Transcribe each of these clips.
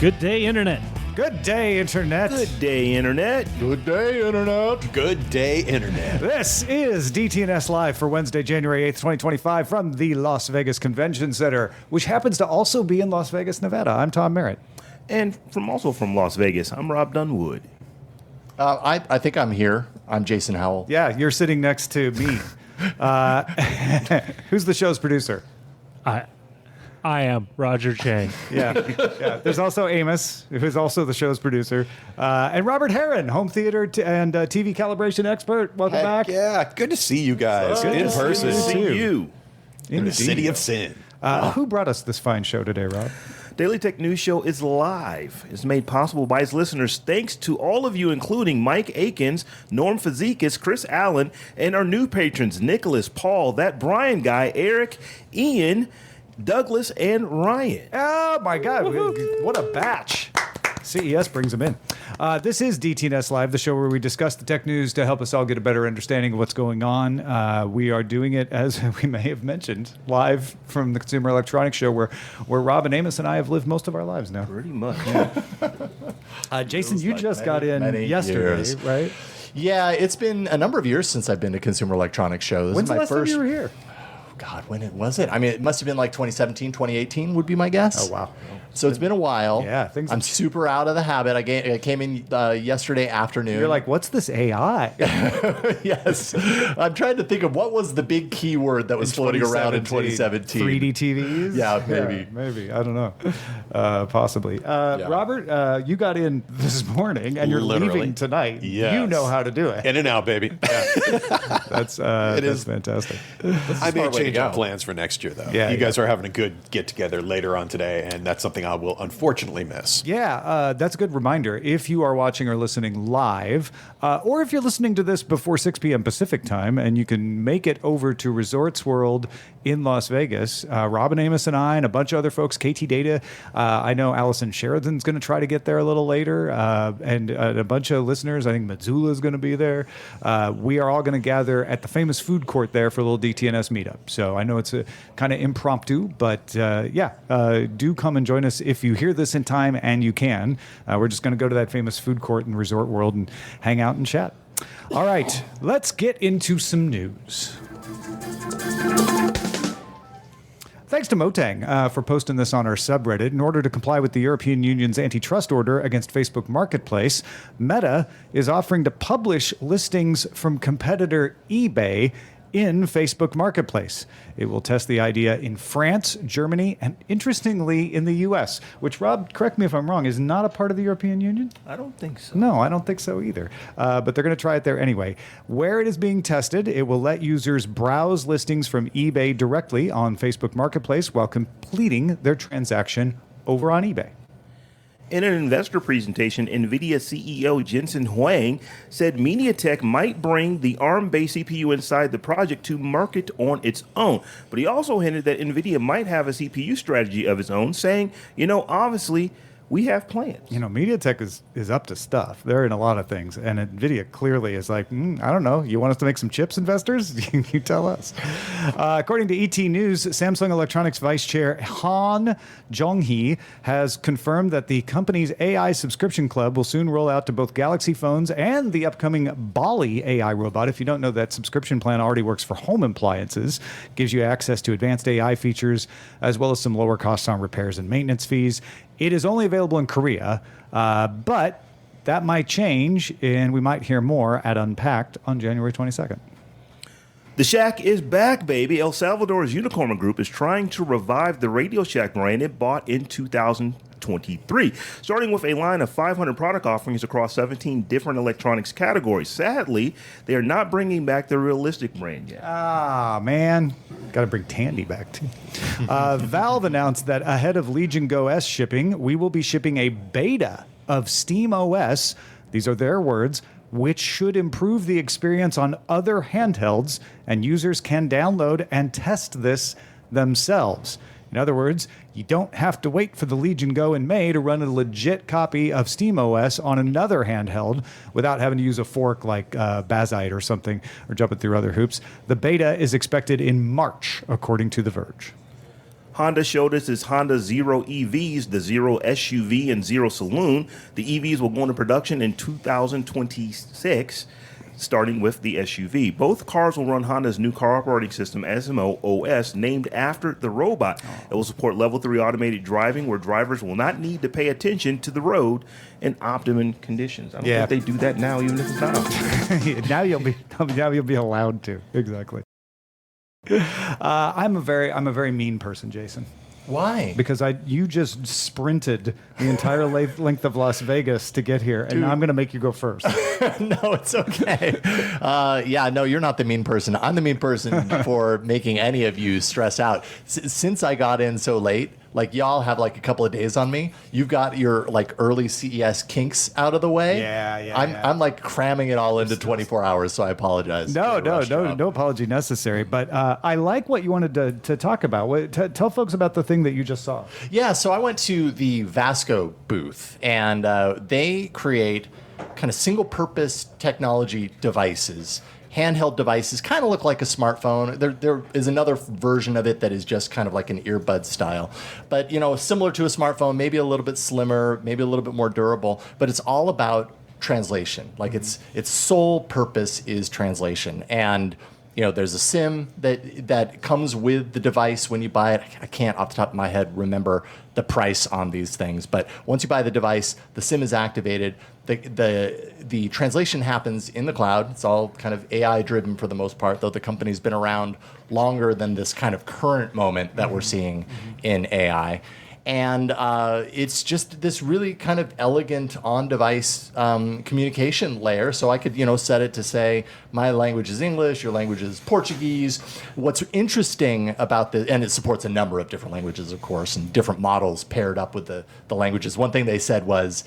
Good day, Internet. Good day, Internet. Good day, Internet. Good day, Internet. Good day, Internet. This is DTNS Live for Wednesday, January 8th, 2025 from the Las Vegas Convention Center, which happens to also be in Las Vegas, Nevada. I'm Tom Merritt. And also from Las Vegas, I'm Robb Dunewood. I think I'm here. I'm Jason Howell. Yeah, you're sitting next to me. Who's the show's producer? I am Roger Chang. Yeah. There's also Amos, who's also the show's producer, and Robert Heron, home theater and TV calibration expert. Welcome back. Yeah, good to see you guys Good in to person. see you. In the city of sin. Who brought us this fine show today, Rob? Daily Tech News Show is live. It's made possible by its listeners thanks to all of you, including Mike Akins, Norm Fazikis, Chris Allen, and our new patrons, Nicholas, Paul, that Brian guy, Eric, Ian, Douglas, and Ryan. Oh, my God. What a batch. CES brings them in. This is DTNS Live, the show where we discuss the tech news to help us all get a better understanding of what's going on. We are doing it, as we may have mentioned, live from the Consumer Electronics Show, where Rob and Amos and I have lived most of our lives now. Pretty much. Jason, you just got in yesterday, years. right? Yeah, it's been a number of years since I've been to Consumer Electronics Show. This When's is the my last first. time you were here? God, when was it? I mean, it must have been like 2017, 2018 would be my guess. Oh, wow. So it's been a while. Yeah, I'm super out of the habit. I came in yesterday afternoon. You're like, what's this AI? Yes. I'm trying to think of what was the big keyword that was floating around in 2017. 3D TVs? Yeah, maybe. Yeah, maybe. I don't know. Possibly. Robert, you got in this morning, and you're leaving tonight. Yes. You know how to do it. In and out, baby. That's fantastic. I may way to change our go. plans for next year, though. Yeah, you guys are having a good get-together later on today, and that's something I will unfortunately miss. Yeah, that's a good reminder. If you are watching or listening live, or if you're listening to this before 6 p.m. Pacific time, and you can make it over to Resorts World in Las Vegas, Rob and Amos and I and a bunch of other folks, KT Data, I know Allison Sheridan's going to try to get there a little later, and a bunch of listeners, I think Missoula is going to be there. We are all going to gather at the famous food court there for a little DTNS meetup. So I know it's a kind of impromptu, but do come and join us if you hear this in time and you can. We're just going to go to that famous food court in Resort World and hang out and chat. All right, let's get into some news. Thanks to Motang for posting this on our subreddit. In order to comply with the European Union's antitrust order against Facebook Marketplace, Meta is offering to publish listings from competitor eBay in Facebook Marketplace. It will test the idea in France, Germany, and interestingly in the US, which, Rob, correct me if I'm wrong, is not a part of the European Union? I don't think so. No, I don't think so either. But they're going to try it there anyway. Where it is being tested, it will let users browse listings from eBay directly on Facebook Marketplace while completing their transaction over on eBay. In an investor presentation, NVIDIA CEO Jensen Huang said MediaTek might bring the ARM-based CPU inside the project to market on its own. But he also hinted that NVIDIA might have a CPU strategy of its own, saying, obviously, we have plans. MediaTek is up to stuff. They're in a lot of things. And NVIDIA clearly is like, I don't know. You want us to make some chips, investors? You tell us. According to ET News, Samsung Electronics Vice Chair Han Jonghee has confirmed that the company's AI subscription club will soon roll out to both Galaxy phones and the upcoming Bali AI robot. If you don't know, that subscription plan already works for home appliances, gives you access to advanced AI features, as well as some lower costs on repairs and maintenance fees. It is only available in Korea, but that might change, and we might hear more at Unpacked on January 22nd. The Shack is back, baby. El Salvador's Unicorn Group is trying to revive the Radio Shack brand it bought in 2023, starting with a line of 500 product offerings across 17 different electronics categories. Sadly, they are not bringing back the Realistic brand yet. Ah, man. Got to bring Tandy back, too. Valve announced that ahead of Legion Go S shipping, we will be shipping a beta of Steam OS. These are their words, which should improve the experience on other handhelds, and users can download and test this themselves. In other words, you don't have to wait for the Legion Go in May to run a legit copy of SteamOS on another handheld without having to use a fork like Bazite or something, or jumping through other hoops. The beta is expected in March, according to The Verge. Honda showed us its Honda Zero EVs, the Zero SUV and Zero Saloon. The EVs will go into production in 2026, starting with the SUV. Both cars will run Honda's new car operating system, SMO OS, named after the robot. It will support level 3 automated driving, where drivers will not need to pay attention to the road in optimum conditions. I don't think they do that now, even if it's not. now you'll be allowed to. Exactly. I'm a very mean person, Jason. Why? Because you just sprinted the entire length of Las Vegas to get here, and now I'm going to make you go first. No, it's okay. No, you're not the mean person. I'm the mean person for making any of you stress out. Since I got in so late, like y'all have like a couple of days on me. You've got your like early CES kinks out of the way. I'm like cramming it all into 24 hours, so I apologize. No apology necessary. But I like what you wanted to talk about. Tell folks about the thing that you just saw. Yeah, so I went to the Vasco booth, and they create kind of single-purpose technology devices. Handheld devices, kind of look like a smartphone. There is another version of it that is just kind of like an earbud style. But, similar to a smartphone, maybe a little bit slimmer, maybe a little bit more durable. But it's all about translation. Like its sole purpose is translation. And, there's a SIM that comes with the device when you buy it. I can't, off the top of my head, remember the price on these things. But once you buy the device, the SIM is activated. The translation happens in the cloud. It's all kind of AI driven for the most part, though the company's been around longer than this kind of current moment that we're seeing in AI. And it's just this really kind of elegant on-device communication layer. So I could, set it to say, my language is English, your language is Portuguese. What's interesting about this, and it supports a number of different languages, of course, and different models paired up with the languages. One thing they said was,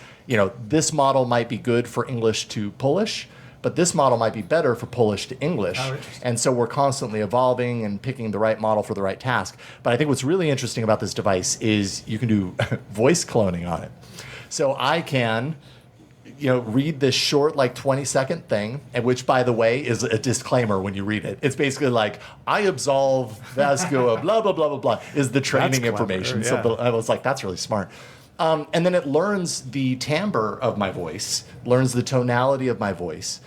this model might be good for English to Polish, but this model might be better for Polish to English. And so we're constantly evolving and picking the right model for the right task. But I think what's really interesting about this device is you can do voice cloning on it. So I can, read this short, like 20-second thing, and which, by the way, is a disclaimer when you read it. It's basically like, I absolve Vasco of blah, blah, blah, blah, blah, is the training information. Yeah. So I was like, that's really smart. And then it learns the timbre of my voice, learns the tonality of my voice.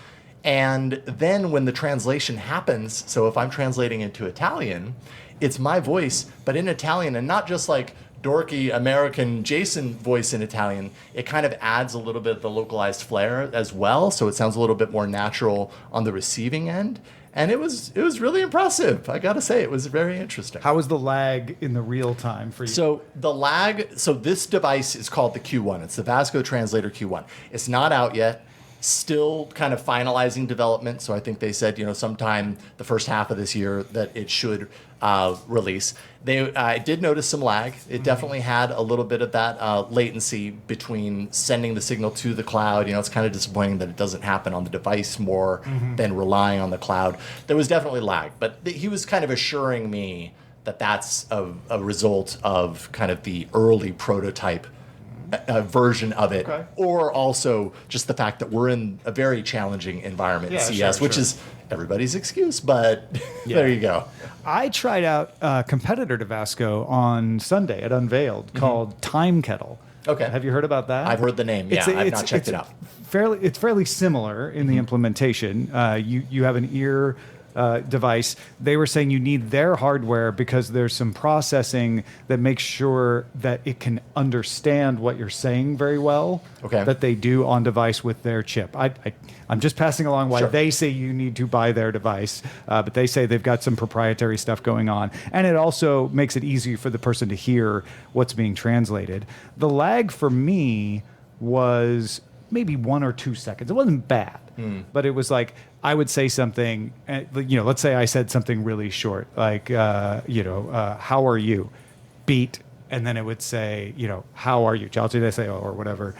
And then when the translation happens, so if I'm translating into Italian, it's my voice, but in Italian, and not just like dorky American Jason voice in Italian. It kind of adds a little bit of the localized flair as well, so it sounds a little bit more natural on the receiving end. And it was really impressive. I got to say, it was very interesting. How was the lag in the real time for you? So the lag, so this device is called the Q1. It's the Vasco Translator Q1. It's not out yet. Still kind of finalizing development. So I think they said, sometime the first half of this year that it should release. I did notice some lag. It definitely had a little bit of that latency between sending the signal to the cloud. It's kind of disappointing that it doesn't happen on the device more than relying on the cloud. There was definitely lag, but he was kind of assuring me that that's a result of kind of the early prototype version of it, or also just the fact that we're in a very challenging environment at CS, which is everybody's excuse, but there you go. I tried out a competitor to Vasco on Sunday at Unveiled called Time Kettle. Okay. Have you heard about that? I've heard the name. I've not checked it out. It's fairly similar in the implementation. You have an ear device. They were saying you need their hardware because there's some processing that makes sure that it can understand what you're saying very well. Okay. That they do on device with their chip. I'm just passing along why they say you need to buy their device, but they say they've got some proprietary stuff going on, and it also makes it easier for the person to hear what's being translated. The lag for me was maybe 1 or 2 seconds. It wasn't bad, but it was like I would say something, let's say I said something really short, like, how are you? Beat. And then it would say, how are you? They say, or whatever,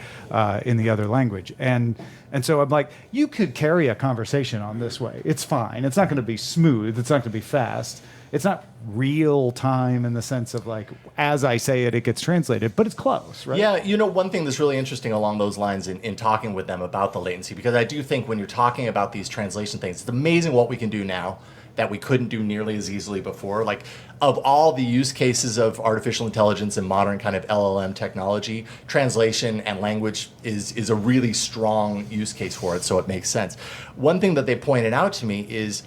in the other language. And so I'm like, you could carry a conversation on this way. It's fine. It's not going to be smooth. It's not going to be fast. It's not real time in the sense of like, as I say it, it gets translated, but it's close, right? Yeah, one thing that's really interesting along those lines in talking with them about the latency, because I do think when you're talking about these translation things, it's amazing what we can do now that we couldn't do nearly as easily before. Like, of all the use cases of artificial intelligence and modern kind of LLM technology, translation and language is a really strong use case for it, so it makes sense. One thing that they pointed out to me is,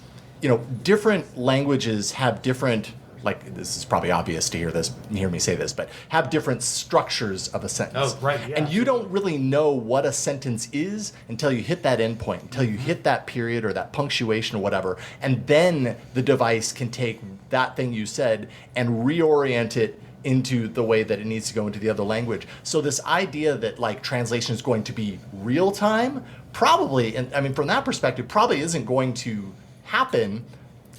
different languages have different, like, this is probably obvious to hear me say this, but have different structures of a sentence. Oh, right, yeah. And you don't really know what a sentence is until you hit that endpoint, until you hit that period or that punctuation or whatever. And then the device can take that thing you said and reorient it into the way that it needs to go into the other language. So this idea that like translation is going to be real time, probably, and I mean, from that perspective, probably isn't going to happen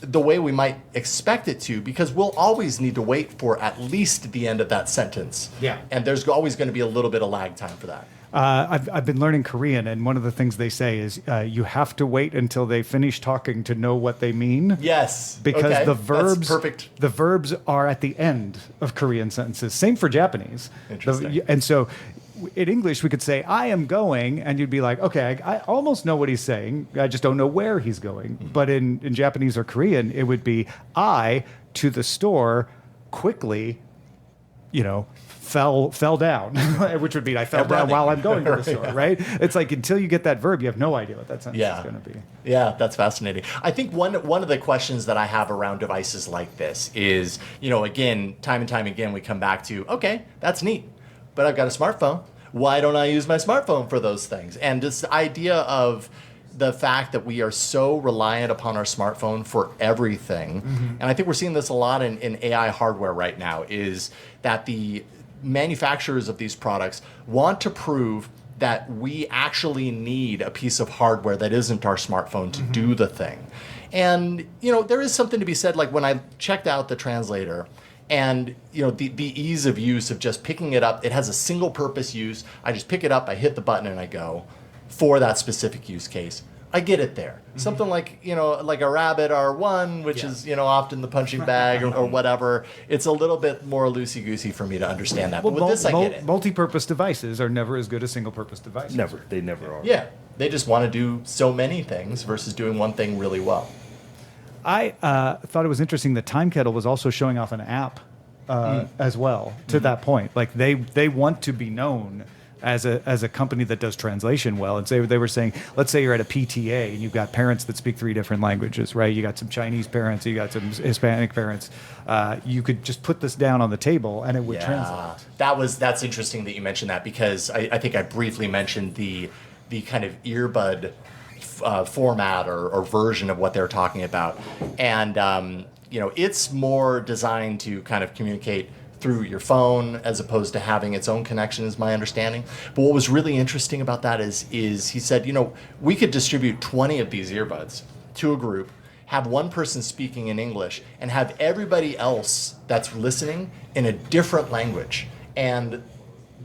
the way we might expect it to, because we'll always need to wait for at least the end of that sentence. Yeah. And there's always going to be a little bit of lag time for that. I've been learning Korean, and one of the things they say is you have to wait until they finish talking to know what they mean. Yes. Because okay. the That's verbs, perfect. the verbs are at the end of Korean sentences. Same for Japanese. Interesting. And so, in English, we could say "I am going," and you'd be like, "Okay, I almost know what he's saying. I just don't know where he's going." Mm-hmm. But in Japanese or Korean, it would be "I to the store quickly," fell down, which would mean I fell down running. while I'm going to the store, right? It's like until you get that verb, you have no idea what that sentence is going to be. Yeah, that's fascinating. I think one of the questions that I have around devices like this is, again, time and time again, we come back to, okay, that's neat, but I've got a smartphone. Why don't I use my smartphone for those things? And this idea of the fact that we are so reliant upon our smartphone for everything, and I think we're seeing this a lot in AI hardware right now, is that the manufacturers of these products want to prove that we actually need a piece of hardware that isn't our smartphone to do the thing. And, there is something to be said, like when I checked out the translator, and the ease of use of just picking it up, it has a single purpose use. I just pick it up, I hit the button, and I go for that specific use case. I get it there. Something like like a Rabbit R1, which is often the punching bag or whatever. It's a little bit more loosey goosey for me to understand that. But with this, I get it. Multi-purpose devices are never as good as single-purpose devices. They never are. Yeah, they just want to do so many things versus doing one thing really well. I thought it was interesting that Time Kettle was also showing off an app as well. To that point, like they want to be known as a company that does translation well. And so they were saying, let's say you're at a PTA and you've got parents that speak 3 different languages, right? You got some Chinese parents, you got some Hispanic parents. You could just put this down on the table and it would translate. That's interesting that you mentioned that, because I think I briefly mentioned the kind of earbud format or version of what they're talking about. And, it's more designed to kind of communicate through your phone as opposed to having its own connection, is my understanding. But what was really interesting about that is he said, we could distribute 20 of these earbuds to a group, have one person speaking in English, and have everybody else that's listening in a different language. And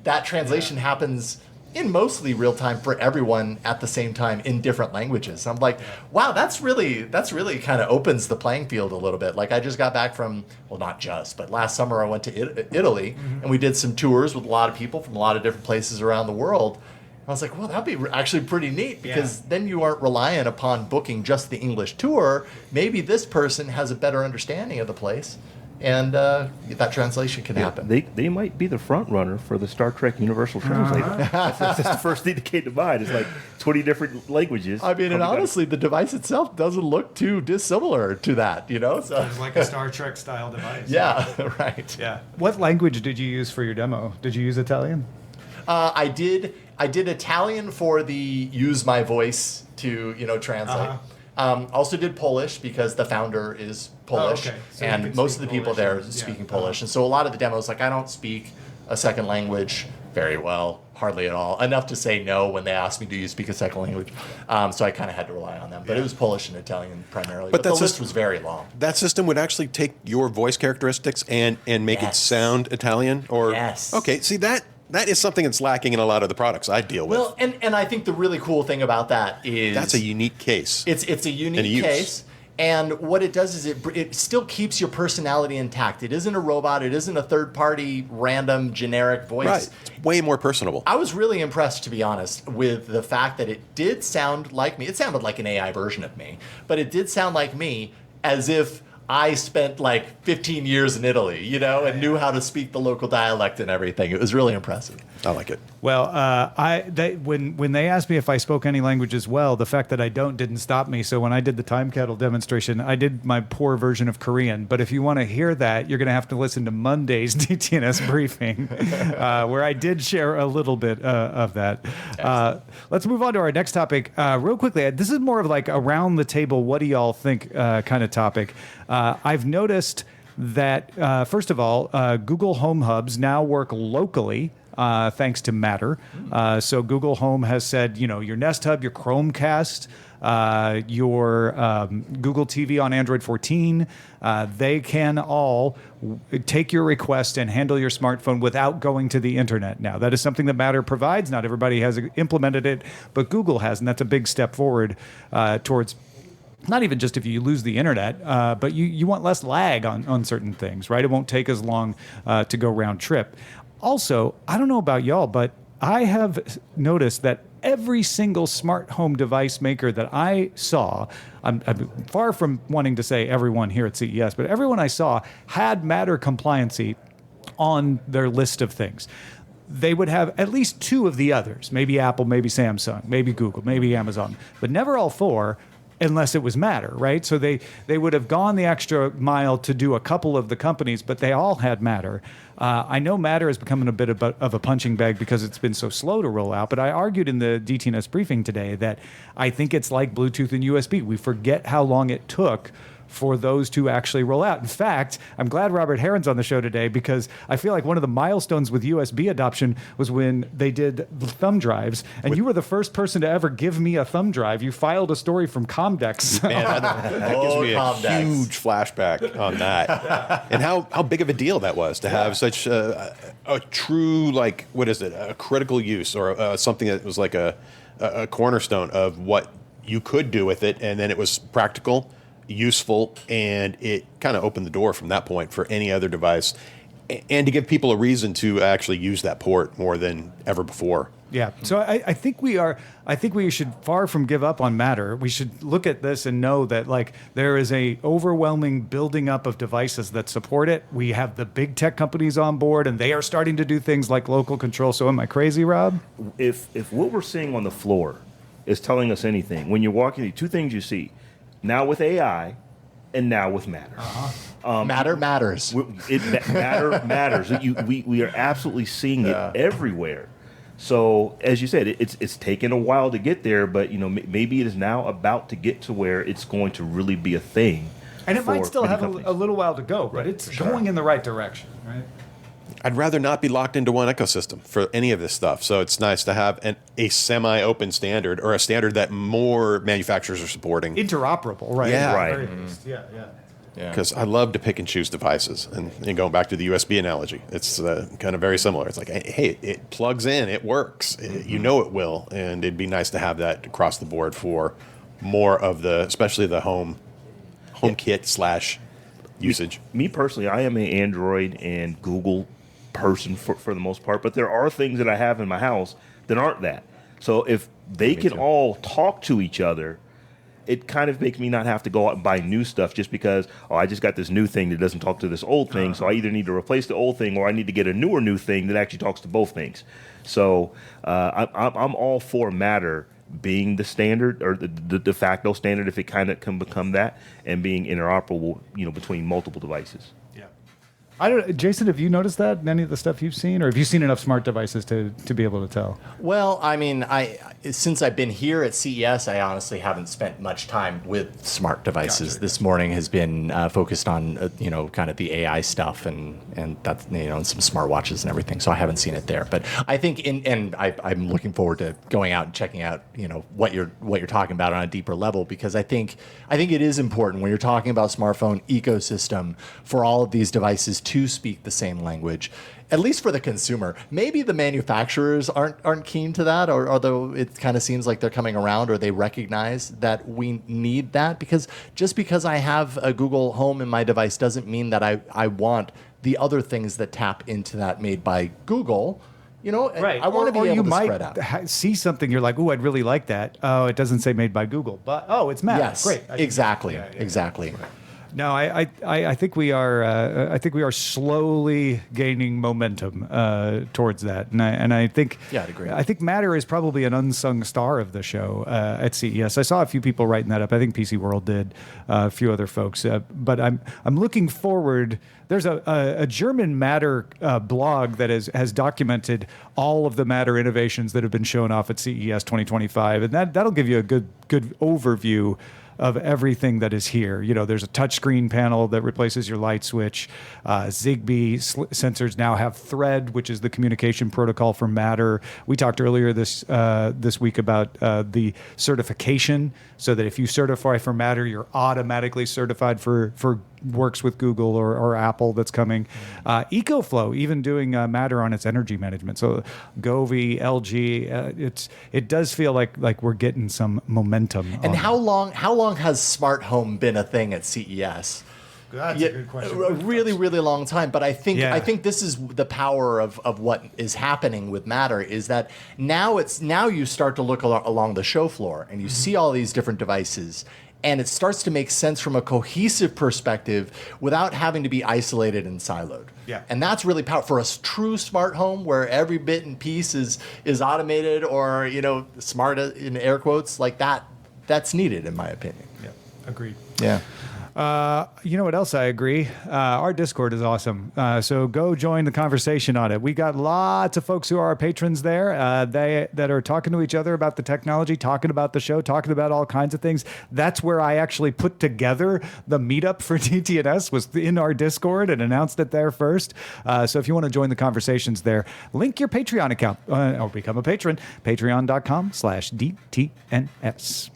that translation happens in mostly real time for everyone at the same time in different languages. I'm like, wow, that's really kind of opens the playing field a little bit. Like, I just got back from, well, not just, but last summer I went to Italy, and we did some tours with a lot of people from a lot of different places around the world. I was like, well, that'd be actually pretty neat, because then you aren't reliant upon booking just the English tour. Maybe this person has a better understanding of the place, and that translation can happen. They might be the front runner for the Star Trek Universal Translator. That's the first thing that came to mind. It's like 20 different languages. I mean, and honestly, the device itself doesn't look too dissimilar to that, So It's like a Star Trek style device. yeah, right. Yeah. What language did you use for your demo? Did you use Italian? I did Italian for the use my voice to translate. Also did Polish, because the founder is Polish, So you and can most of speak the people Polish there and- speaking Polish, and so a lot of the demos, like, I don't speak a second language very well, hardly at all, enough to say no when they asked me, do you speak a second language? So I kind of had to rely on them, but it was Polish and Italian primarily. But the list was very long. That system would actually take your voice characteristics and make it sound Italian? Or Yes. Okay, see, that is something that's lacking in a lot of the products I deal with. Well, and I think the really cool thing about that is That's a unique case. It's a unique case. And what it does is it still keeps your personality intact. It isn't a robot. It isn't a third-party, random, generic voice. Right. It's way more personable. I was really impressed, to be honest, with the fact that it did sound like me. It sounded like an AI version of me, but it did sound like me as if I spent like 15 years in Italy, and knew how to speak the local dialect and everything. It was really impressive. I like it. Well, when they asked me if I spoke any languages well, the fact that I don't didn't stop me. So when I did the time kettle demonstration, I did my poor version of Korean. But if you want to hear that, you're going to have to listen to Monday's DTNS briefing, where I did share a little bit of that. Let's move on to our next topic real quickly. This is more of like around the table, what do y'all think kind of topic. I've noticed that, first of all, Google Home Hubs now work locally. Thanks to Matter. So Google Home has said, your Nest Hub, your Chromecast, your Google TV on Android 14, they can all take your request and handle your smartphone without going to the internet. Now, that is something that Matter provides. Not everybody has implemented it, but Google has, and that's a big step forward towards not even just if you lose the internet, but you want less lag on certain things, right? It won't take as long to go round trip. Also, I don't know about y'all, but I have noticed that every single smart home device maker that I saw, I'm far from wanting to say everyone here at CES, but everyone I saw had Matter compliancy on their list of things. They would have at least two of the others, maybe Apple, maybe Samsung, maybe Google, maybe Amazon, but never all four, unless it was Matter, right? So they would have gone the extra mile to do a couple of the companies, but they all had Matter. I know Matter is becoming a bit of a punching bag because it's been so slow to roll out, but I argued in the DTNS briefing today that I think it's like Bluetooth and USB. We forget how long it took for those to actually roll out. In fact, I'm glad Robert Heron's on the show today because I feel like one of the milestones with USB adoption was when they did the thumb drives, and you were the first person to ever give me a thumb drive. You filed a story from Comdex. Man, that gives me a Comdex. huge flashback on that. And how big of a deal that was to have such a true, like, what is it, a critical use or something that was like a cornerstone of what you could do with it, and then it was practical, useful, and it kind of opened the door from that point for any other device, and to give people a reason to actually use that port more than ever before. Yeah. So I think we should far from give up on Matter. We should look at this and know that like there is a overwhelming building up of devices that support it. We have the big tech companies on board, and they are starting to do things like local control. So am I crazy, Rob? If what we're seeing on the floor is telling us anything, when you're walking, two things you see. Now with AI, and now with Matter. Matter matters. Matter matters. We are absolutely seeing it everywhere. So as you said, it's taken a while to get there, but maybe it is now about to get to where it's going to really be a thing. And it might still have a companies. little while to go, but it's going in the right direction, right? I'd rather not be locked into one ecosystem for any of this stuff. So it's nice to have a semi-open standard or a standard that more manufacturers are supporting. Interoperable, right? Yeah. Right. Yeah. Because I love to pick and choose devices. And going back to the USB analogy, it's kind of very similar. It's like, hey, it plugs in, it works. You know it will. And it'd be nice to have that across the board for more of especially the home kit / usage. Me personally, I am an Android and Google person for the most part, but there are things that I have in my house that aren't that. So if they can all talk to each other, it kind of makes me not have to go out and buy new stuff just because, I just got this new thing that doesn't talk to this old thing, so I either need to replace the old thing or I need to get a newer new thing that actually talks to both things. So I'm all for Matter being the standard or the de facto standard if it kind of can become that, and being interoperable, between multiple devices. I don't. Jason, have you noticed that in any of the stuff you've seen, or have you seen enough smart devices to be able to tell? Well, I mean, since I've been here at CES, I honestly haven't spent much time with smart devices. Gotcha. This morning has been focused on kind of the AI stuff and that's and some smartwatches and everything. So I haven't seen it there, but I think I'm looking forward to going out and checking out what you're talking about on a deeper level, because I think it is important when you're talking about smartphone ecosystem for all of these devices to speak the same language, at least for the consumer. Maybe the manufacturers aren't keen to that, or although it kind of seems like they're coming around, or they recognize that we need that, because just because I have a Google Home in my device doesn't mean that I want the other things that tap into that made by Google. Right. I want to be able to spread out. You might see something, you're like, I'd really like that. Oh, it doesn't say made by Google, but it's Matter. Yes, Great. Exactly. Yeah. Exactly. No, I think we are. I think we are slowly gaining momentum towards that, and I think. Yeah, I'd agree. I think Matter is probably an unsung star of the show at CES. I saw a few people writing that up. I think PC World did, a few other folks. But I'm looking forward. There's a German Matter blog that has documented all of the Matter innovations that have been shown off at CES 2025, and that'll give you a good overview of everything that is here. You know, there's a touchscreen panel that replaces your light switch. Zigbee sensors now have Thread, which is the communication protocol for Matter. We talked earlier this week about the certification, so that if you certify for Matter, you're automatically certified for works with Google or Apple that's coming. EcoFlow even doing Matter on its energy management. So Govee, LG, it does feel like we're getting some momentum. And how long has smart home been a thing at CES? That's a good question. A really, really long time. But I think this is the power of what is happening with Matter, is that now you start to look along the show floor and you see all these different devices, and it starts to make sense from a cohesive perspective without having to be isolated and siloed. Yeah. And that's really powerful for a true smart home where every bit and piece is automated, or smart in air quotes, like that. That's needed, in my opinion. Yeah, agreed. Yeah. You know what else I agree? Our Discord is awesome. So go join the conversation on it. We got lots of folks who are our patrons there. That are talking to each other about the technology, talking about the show, talking about all kinds of things. That's where I actually put together the meetup for DTNS, was in our Discord, and announced it there first. So if you want to join the conversations there, link your Patreon account or become a patron. Patreon.com/DTNS.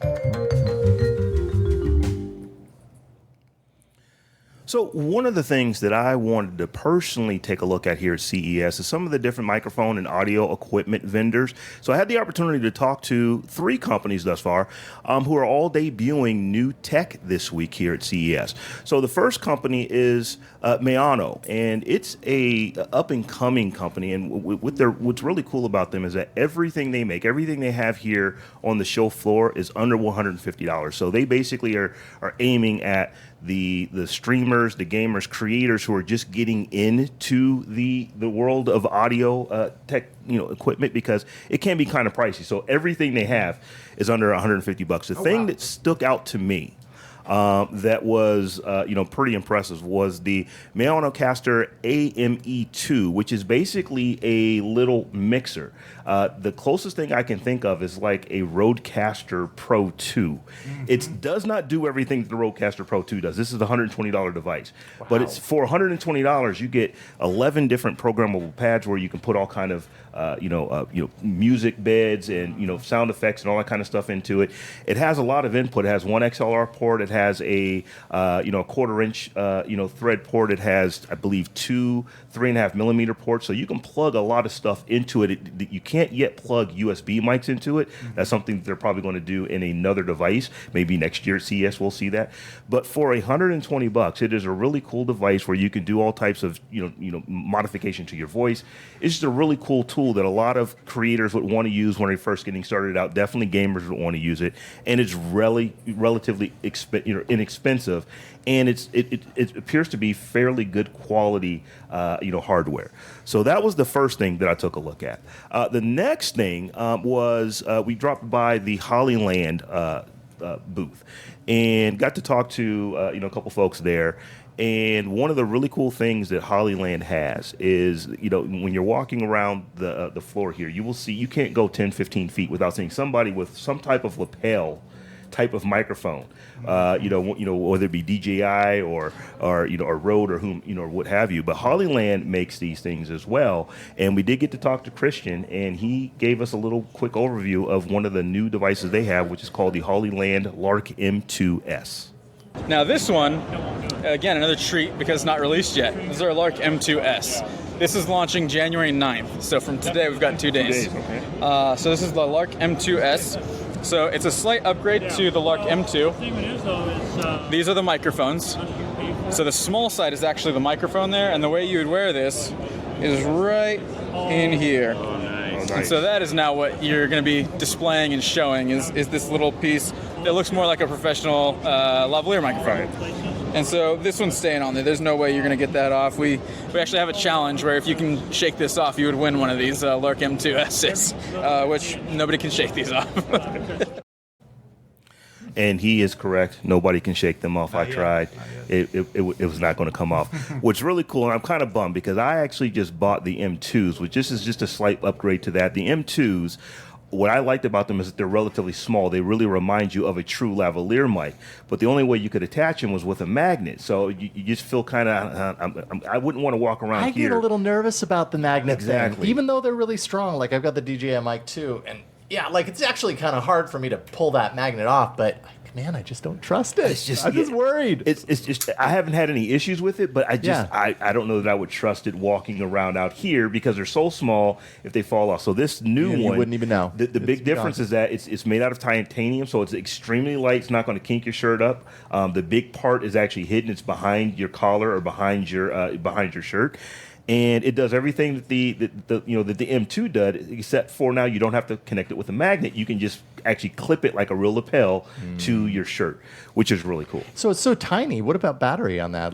So one of the things that I wanted to personally take a look at here at CES is some of the different microphone and audio equipment vendors. So I had the opportunity to talk to 3 companies thus far who are all debuting new tech this week here at CES. So the first company is Meano, and it's a up-and-coming company. And what's really cool about them is that everything they make, everything they have here on the show floor is under $150. So they basically are aiming at the streamers, the gamers, creators who are just getting into the world of audio tech, equipment, because it can be kind of pricey. So everything they have is under $150. The thing that stuck out to me that was pretty impressive was the Meonocaster AME2, which is basically a little mixer. The closest thing I can think of is like a Rodecaster Pro 2. Mm-hmm. It does not do everything that the Rodecaster Pro 2 does. This is a $120 device. Wow. But it's for $120, you get 11 different programmable pads where you can put all kind of music beds and sound effects and all that kind of stuff into it. It has a lot of input. It has one XLR port. It has a quarter-inch thread port. It has, I believe, 2 3.5 millimeter ports. So you can plug a lot of stuff into it. You can't yet plug USB mics into it. Mm-hmm. That's something that they're probably going to do in another device. Maybe next year at CES we'll see that. But for $120, it is a really cool device where you can do all types of modification to your voice. It's just a really cool tool that a lot of creators would want to use when they're first getting started out. Definitely gamers would want to use it, and it's relatively inexpensive, and it appears to be fairly good quality hardware. So that was the first thing that I took a look at. The next thing was we dropped by the Hollyland booth and got to talk to a couple folks there. And one of the really cool things that Hollyland has is, when you're walking around the floor here, you will see you can't go 10, 15 feet without seeing somebody with some type of lapel type of microphone, whether it be DJI or Rode or whom, or what have you. But Hollyland makes these things as well. And we did get to talk to Christian, and he gave us a little quick overview of one of the new devices they have, which is called the Hollyland Lark M2S. Now this one, again, another treat because it's not released yet. This is our Lark M2S. This is launching January 9th. So from today, we've got 2 days. Okay. So this is the Lark M2S. So it's a slight upgrade to the Lark M2. These are the microphones. So the small side is actually the microphone there, and the way you would wear this is right in here. Nice. And so that is now what you're going to be displaying and showing is this little piece that looks more like a professional lavalier microphone. And so this one's staying on there. There's no way you're going to get that off. We actually have a challenge where if you can shake this off, you would win one of these Lark M2Ss, which nobody can shake these off. And he is correct. Nobody can shake them off. I tried. It was not going to come off. What's really cool, and I'm kind of bummed because I actually just bought the M2s, which is just a slight upgrade to that. The M2s, what I liked about them is that they're relatively small. They really remind you of a true lavalier mic. But the only way you could attach them was with a magnet. So you just feel kind of, I wouldn't want to walk around I here. get a little nervous about the magnet Exactly. thing, even though they're really strong. Like I've got the DJI mic 2, and yeah, like it's actually kind of hard for me to pull that magnet off, but man, I just don't trust it. I'm just worried. It's just I haven't had any issues with it, but I don't know that I would trust it walking around out here because they're so small if they fall off. So this new one, you wouldn't even know. The big difference is that it's made out of titanium, so it's extremely light. It's not going to kink your shirt up. The big part is actually hidden. It's behind your collar or behind your shirt. And it does everything that the M2 does, except for now you don't have to connect it with a magnet. You can just actually clip it like a real lapel to your shirt, which is really cool. So it's so tiny. What about battery on that?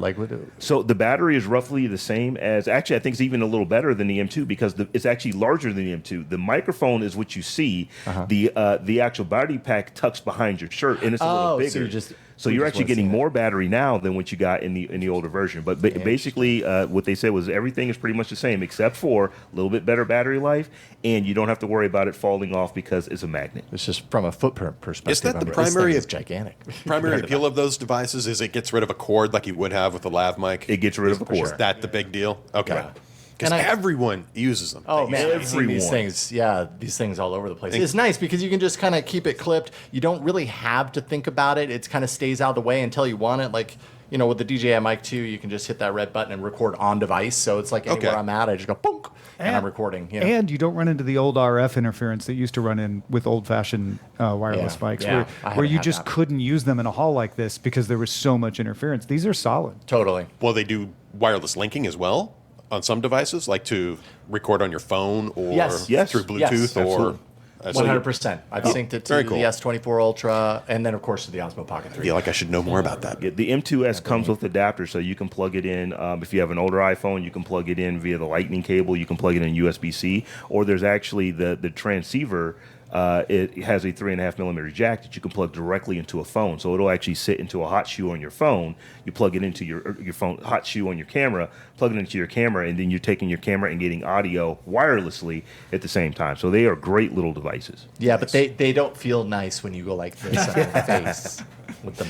So the battery is roughly the same as, actually I think it's even a little better than the M2 because it's actually larger than the M2. The microphone is what you see. The actual battery pack tucks behind your shirt and it's a little bigger. So you're actually getting more battery now than what you got in the older version. But basically, what they said was everything is pretty much the same except for a little bit better battery life, and you don't have to worry about it falling off because it's a magnet. It's just from a footprint perspective. Is that the this primary? thing is gigantic. Primary appeal of those devices is it gets rid of a cord like you would have with a lav mic. It gets rid of a cord. Is that the big deal? Okay. Yeah. Because everyone uses them. Oh, They man, use I've seen these things. Yeah, these things all over the place. It's nice because you can just kind of keep it clipped. You don't really have to think about it. It kind of stays out of the way until you want it. Like, you know, with the DJI Mic 2, you can just hit that red button and record on device. So it's like anywhere I'm at, I just go, boom, and I'm recording. You know? And you don't run into the old RF interference that used to run in with old-fashioned wireless mics, where you just couldn't use them in a hall like this because there was so much interference. These are solid. Totally. Well, they do wireless linking as well on some devices, like to record on your phone or through Bluetooth or... 100%. I've synced it to the S24 Ultra and then, of course, to the Osmo Pocket 3. I feel like I should know more about that. Yeah, the M2S comes with adapters, so you can plug it in. If you have an older iPhone, you can plug it in via the Lightning cable. You can plug it in USB-C, or there's actually the transceiver. It has a 3.5 millimeter jack that you can plug directly into a phone. So it'll actually sit into a hot shoe on your phone. You plug it into your phone, hot shoe on your camera, plug it into your camera, and then you're taking your camera and getting audio wirelessly at the same time. So they are great little devices. Yeah, but they don't feel nice when you go like this on your face with them.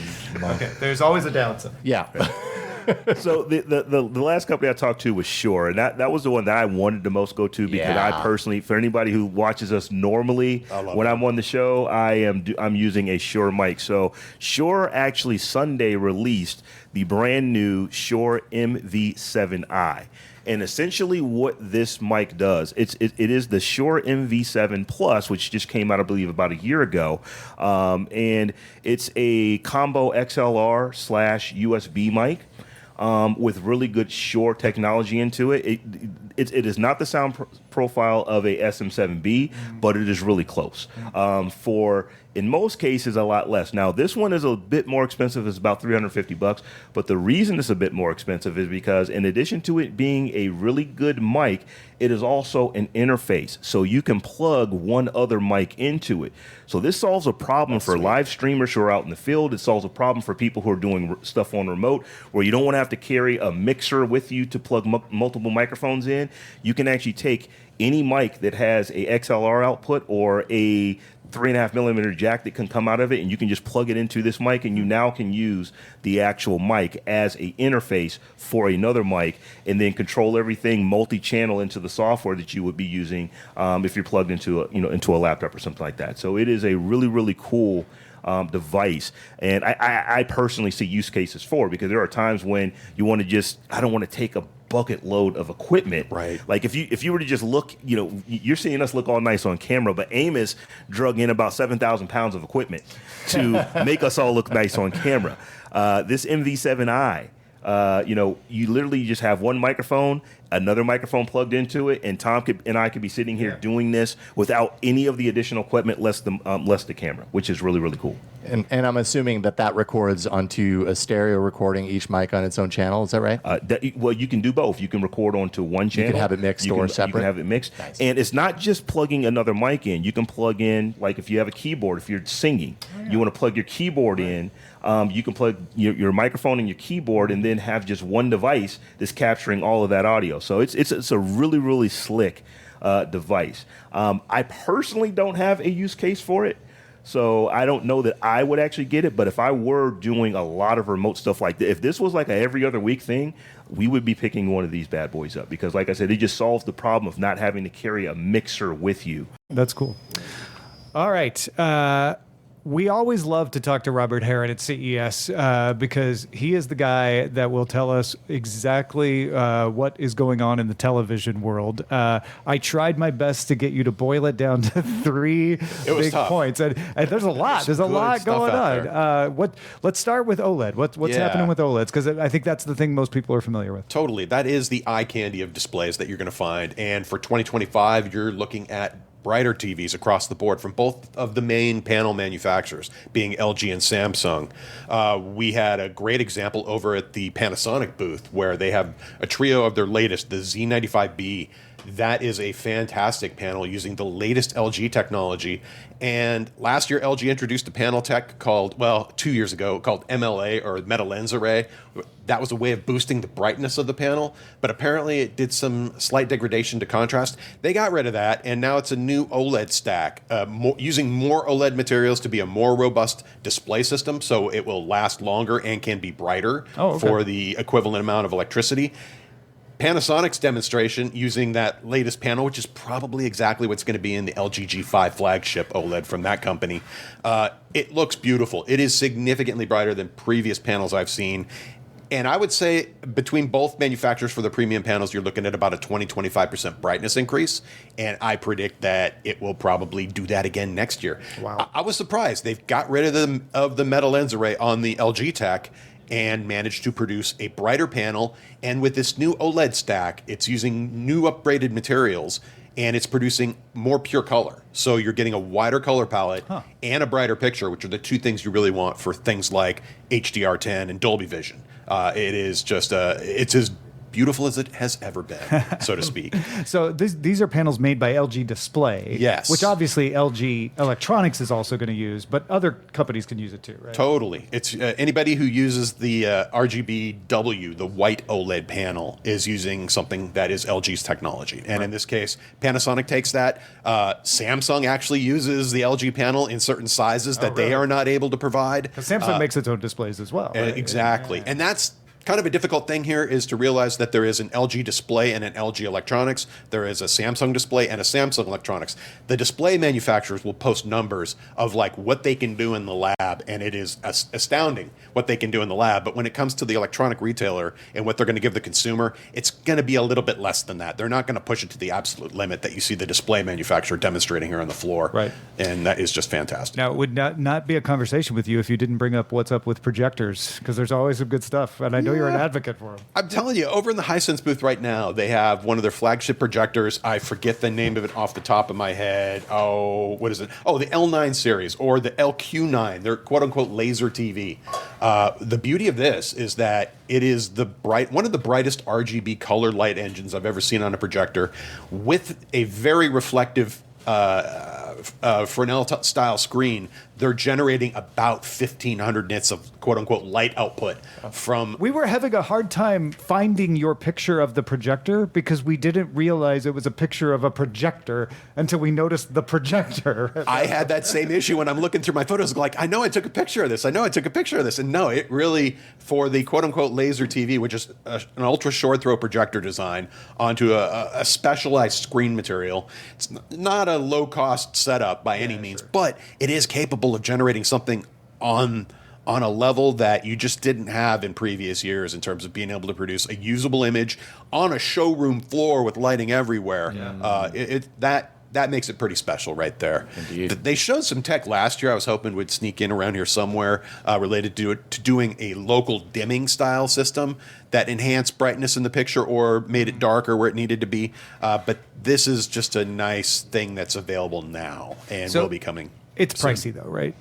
Okay, there's always a downside. Yeah. So the last company I talked to was Shure, and that was the one that I wanted to most go to because I personally, for anybody who watches us normally, when I'm on the show, I'm using a Shure mic. So Shure actually Sunday released the brand new Shure MV7i. And essentially what this mic does, it is the Shure MV7 Plus, which just came out, I believe, about a year ago. And it's a combo XLR / USB mic. With really good Shure technology into it. It is not the sound profile of a SM7B, but it is really close. For, in most cases, a lot less. Now, this one is a bit more expensive. It's about $350. But the reason it's a bit more expensive is because in addition to it being a really good mic, it is also an interface. So you can plug one other mic into it. So this solves a problem for live streamers who are out in the field. It solves a problem for people who are doing stuff on remote where you don't want to have to carry a mixer with you to plug multiple microphones in. You can actually take any mic that has a XLR output or a 3.5 millimeter jack that can come out of it, and you can just plug it into this mic, and you now can use the actual mic as a interface for another mic, and then control everything multi-channel into the software that you would be using if you're plugged into a laptop or something like that. So it is a really, really cool device, and I personally see use cases for it because there are times when you want to I don't want to take a bucket load of equipment. Right. Like if you were to just look, you're seeing us look all nice on camera, but Amos drug in about 7,000 pounds of equipment to make us all look nice on camera. This MV7i, you literally just have one microphone, another microphone plugged into it, and Tom and I could be sitting here doing this without any of the additional equipment, less the camera, which is really, really cool. And I'm assuming that records onto a stereo recording, each mic on its own channel. Is that right? Well, you can do both. You can record onto one channel. You can have it mixed or separate. You can have it mixed. Nice. And it's not just plugging another mic in. You can plug in, like if you have a keyboard, if you're singing, you want to plug your keyboard in. You can plug your microphone and your keyboard and then have just one device that's capturing all of that audio. So it's a really, really slick device. I personally don't have a use case for it. So I don't know that I would actually get it, but if I were doing a lot of remote stuff like this, if this was like a every other week thing, we would be picking one of these bad boys up because, like I said, it just solves the problem of not having to carry a mixer with you. That's cool. All right. We always love to talk to Robert Heron at CES because he is the guy that will tell us exactly what is going on in the television world. I tried my best to get you to boil it down to three big tough. points, and there's a lot. There's a lot going on. Let's start with OLED. What's happening with OLEDs? Because I think that's the thing most people are familiar with. Totally. That is the eye candy of displays that you're going to find. And for 2025, you're looking at brighter TVs across the board from both of the main panel manufacturers, being LG and Samsung. We had a great example over at the Panasonic booth where they have a trio of their latest, the Z95B. That is a fantastic panel using the latest LG technology. And last year, LG introduced a panel tech called, 2 years ago, called MLA, or Meta Lens Array. That was a way of boosting the brightness of the panel, but apparently it did some slight degradation to contrast. They got rid of that, and now it's a new OLED stack, using more OLED materials to be a more robust display system, so it will last longer and can be brighter for the equivalent amount of electricity. Panasonic's demonstration using that latest panel, which is probably exactly what's going to be in the LG G5 flagship OLED from that company. It looks beautiful. It is significantly brighter than previous panels I've seen. And I would say between both manufacturers for the premium panels, you're looking at about a 20-25% brightness increase. And I predict that it will probably do that again next year. Wow. I was surprised. They've got rid of the Meta Lens Array on the LG tech and managed to produce a brighter panel. And with this new OLED stack, it's using new upgraded materials, and it's producing more pure color. So you're getting a wider color palette and a brighter picture, which are the two things you really want for things like HDR10 and Dolby Vision. It is just, it's as beautiful as it has ever been, so to speak. So these are panels made by LG Display, Yes. which obviously LG Electronics is also going to use, but other companies can use it too, right? Totally. It's anybody who uses the RGBW, the white OLED panel, is using something that is LG's technology. And in this case, Panasonic takes that. Samsung actually uses the LG panel in certain sizes that they are not able to provide. Because Samsung makes its own displays as well. Right? Exactly. And that's kind of a difficult thing here is to realize that there is an LG display and an LG electronics. There is a Samsung display and a Samsung electronics. The display manufacturers will post numbers of like what they can do in the lab, and it is astounding what they can do in the lab. But when it comes to the electronic retailer and what they're going to give the consumer, it's going to be a little bit less than that. They're not going to push it to the absolute limit that you see the display manufacturer demonstrating here on the floor. Right. And that is just fantastic. Now, it would not be a conversation with you if you didn't bring up what's up with projectors, because there's always some good stuff, and I know you're an advocate for them. I'm telling you, over in the Hisense booth right now, they have one of their flagship projectors. I forget the name of it off the top of my head. Oh, what is it? Oh, the L9 series or the LQ9. They're quote-unquote laser TV. The beauty of this is that it is one of the brightest RGB color light engines I've ever seen on a projector, with a very reflective Fresnel-style screen. They're generating about 1,500 nits of quote-unquote light output from... We were having a hard time finding your picture of the projector because we didn't realize it was a picture of a projector until we noticed the projector. I had that same issue when I'm looking through my photos, like, I know I took a picture of this. I know I took a picture of this. And no, it really, for the quote-unquote laser TV, which is an ultra-short throw projector design onto a specialized screen material, it's not a low-cost setup by any means, but it is capable of generating something on a level that you just didn't have in previous years in terms of being able to produce a usable image on a showroom floor with lighting everywhere. That makes it pretty special right there. Indeed. They showed some tech last year I was hoping would sneak in around here somewhere related to doing a local dimming style system that enhanced brightness in the picture or made it darker where it needed to be. But this is just a nice thing that's available now and will be coming. It's pricey though, right?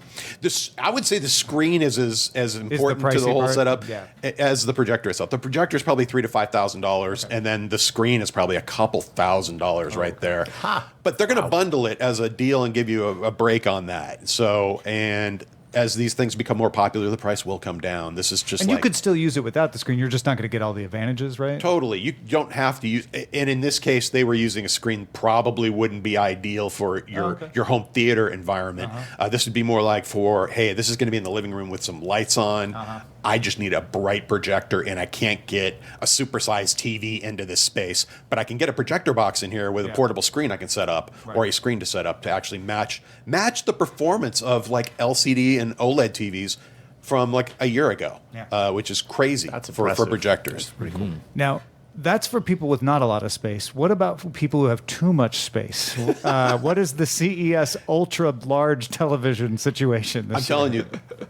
I would say the screen is as important to the pricey whole part? setup Yeah. as the projector itself. The projector is probably $3,000 to $5,000, and then the screen is probably a couple $1,000s right there. But they're going to bundle it as a deal and give you a break on that. So, and as these things become more popular, the price will come down. This is just And like, you could still use it without the screen. You're just not going to get all the advantages, right? totally. You don't have to use. And in this case, they were using a screen probably wouldn't be ideal for your home theater environment. This would be more like for, hey, this is going to be in the living room with some lights on. I just need a bright projector, and I can't get a supersized TV into this space, but I can get a projector box in here with a portable screen I can set up, or a screen to set up to actually match the performance of like LCD and OLED TVs from like a year ago, which is crazy for projectors. That's pretty cool. Now, that's for people with not a lot of space. What about for people who have too much space? What is the CES ultra large television situation? I'm telling you,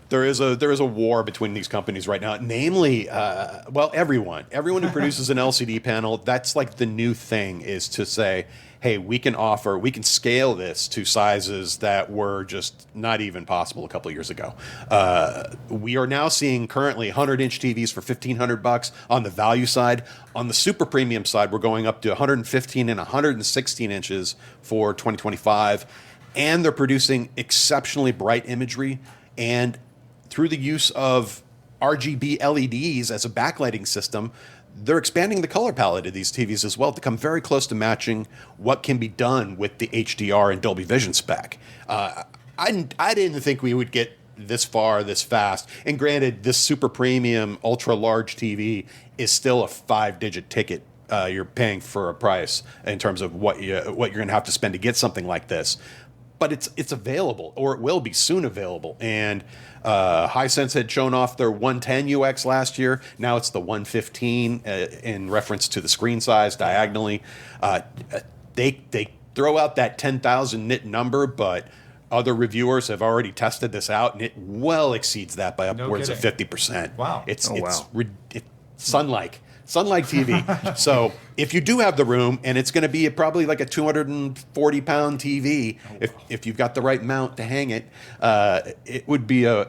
there is a war between these companies right now. Namely, everyone who produces an LCD panel. That's like the new thing, is to say, hey, we can scale this to sizes that were just not even possible a couple of years ago. We are now seeing currently 100-inch TVs for $1,500 on the value side. On the super premium side, we're going up to 115 and 116 inches for 2025. And they're producing exceptionally bright imagery. And through the use of RGB LEDs as a backlighting system, they're expanding the color palette of these TVs as well to come very close to matching what can be done with the HDR and Dolby Vision spec. I didn't think we would get this far this fast. And granted, this super premium ultra large TV is still a 5-digit ticket you're paying for a price in terms of what you're going to have to spend to get something like this. But it's available, or it will be soon available. And Hisense had shown off their 110 UX last year. Now it's the 115 in reference to the screen size diagonally. They throw out that 10,000 nit number, but other reviewers have already tested this out, and it well exceeds that by upwards of 50%. Wow. It's sun-like TV. So if you do have the room, and it's going to be probably like a 240-pound TV, if you've got the right mount to hang it, it would be a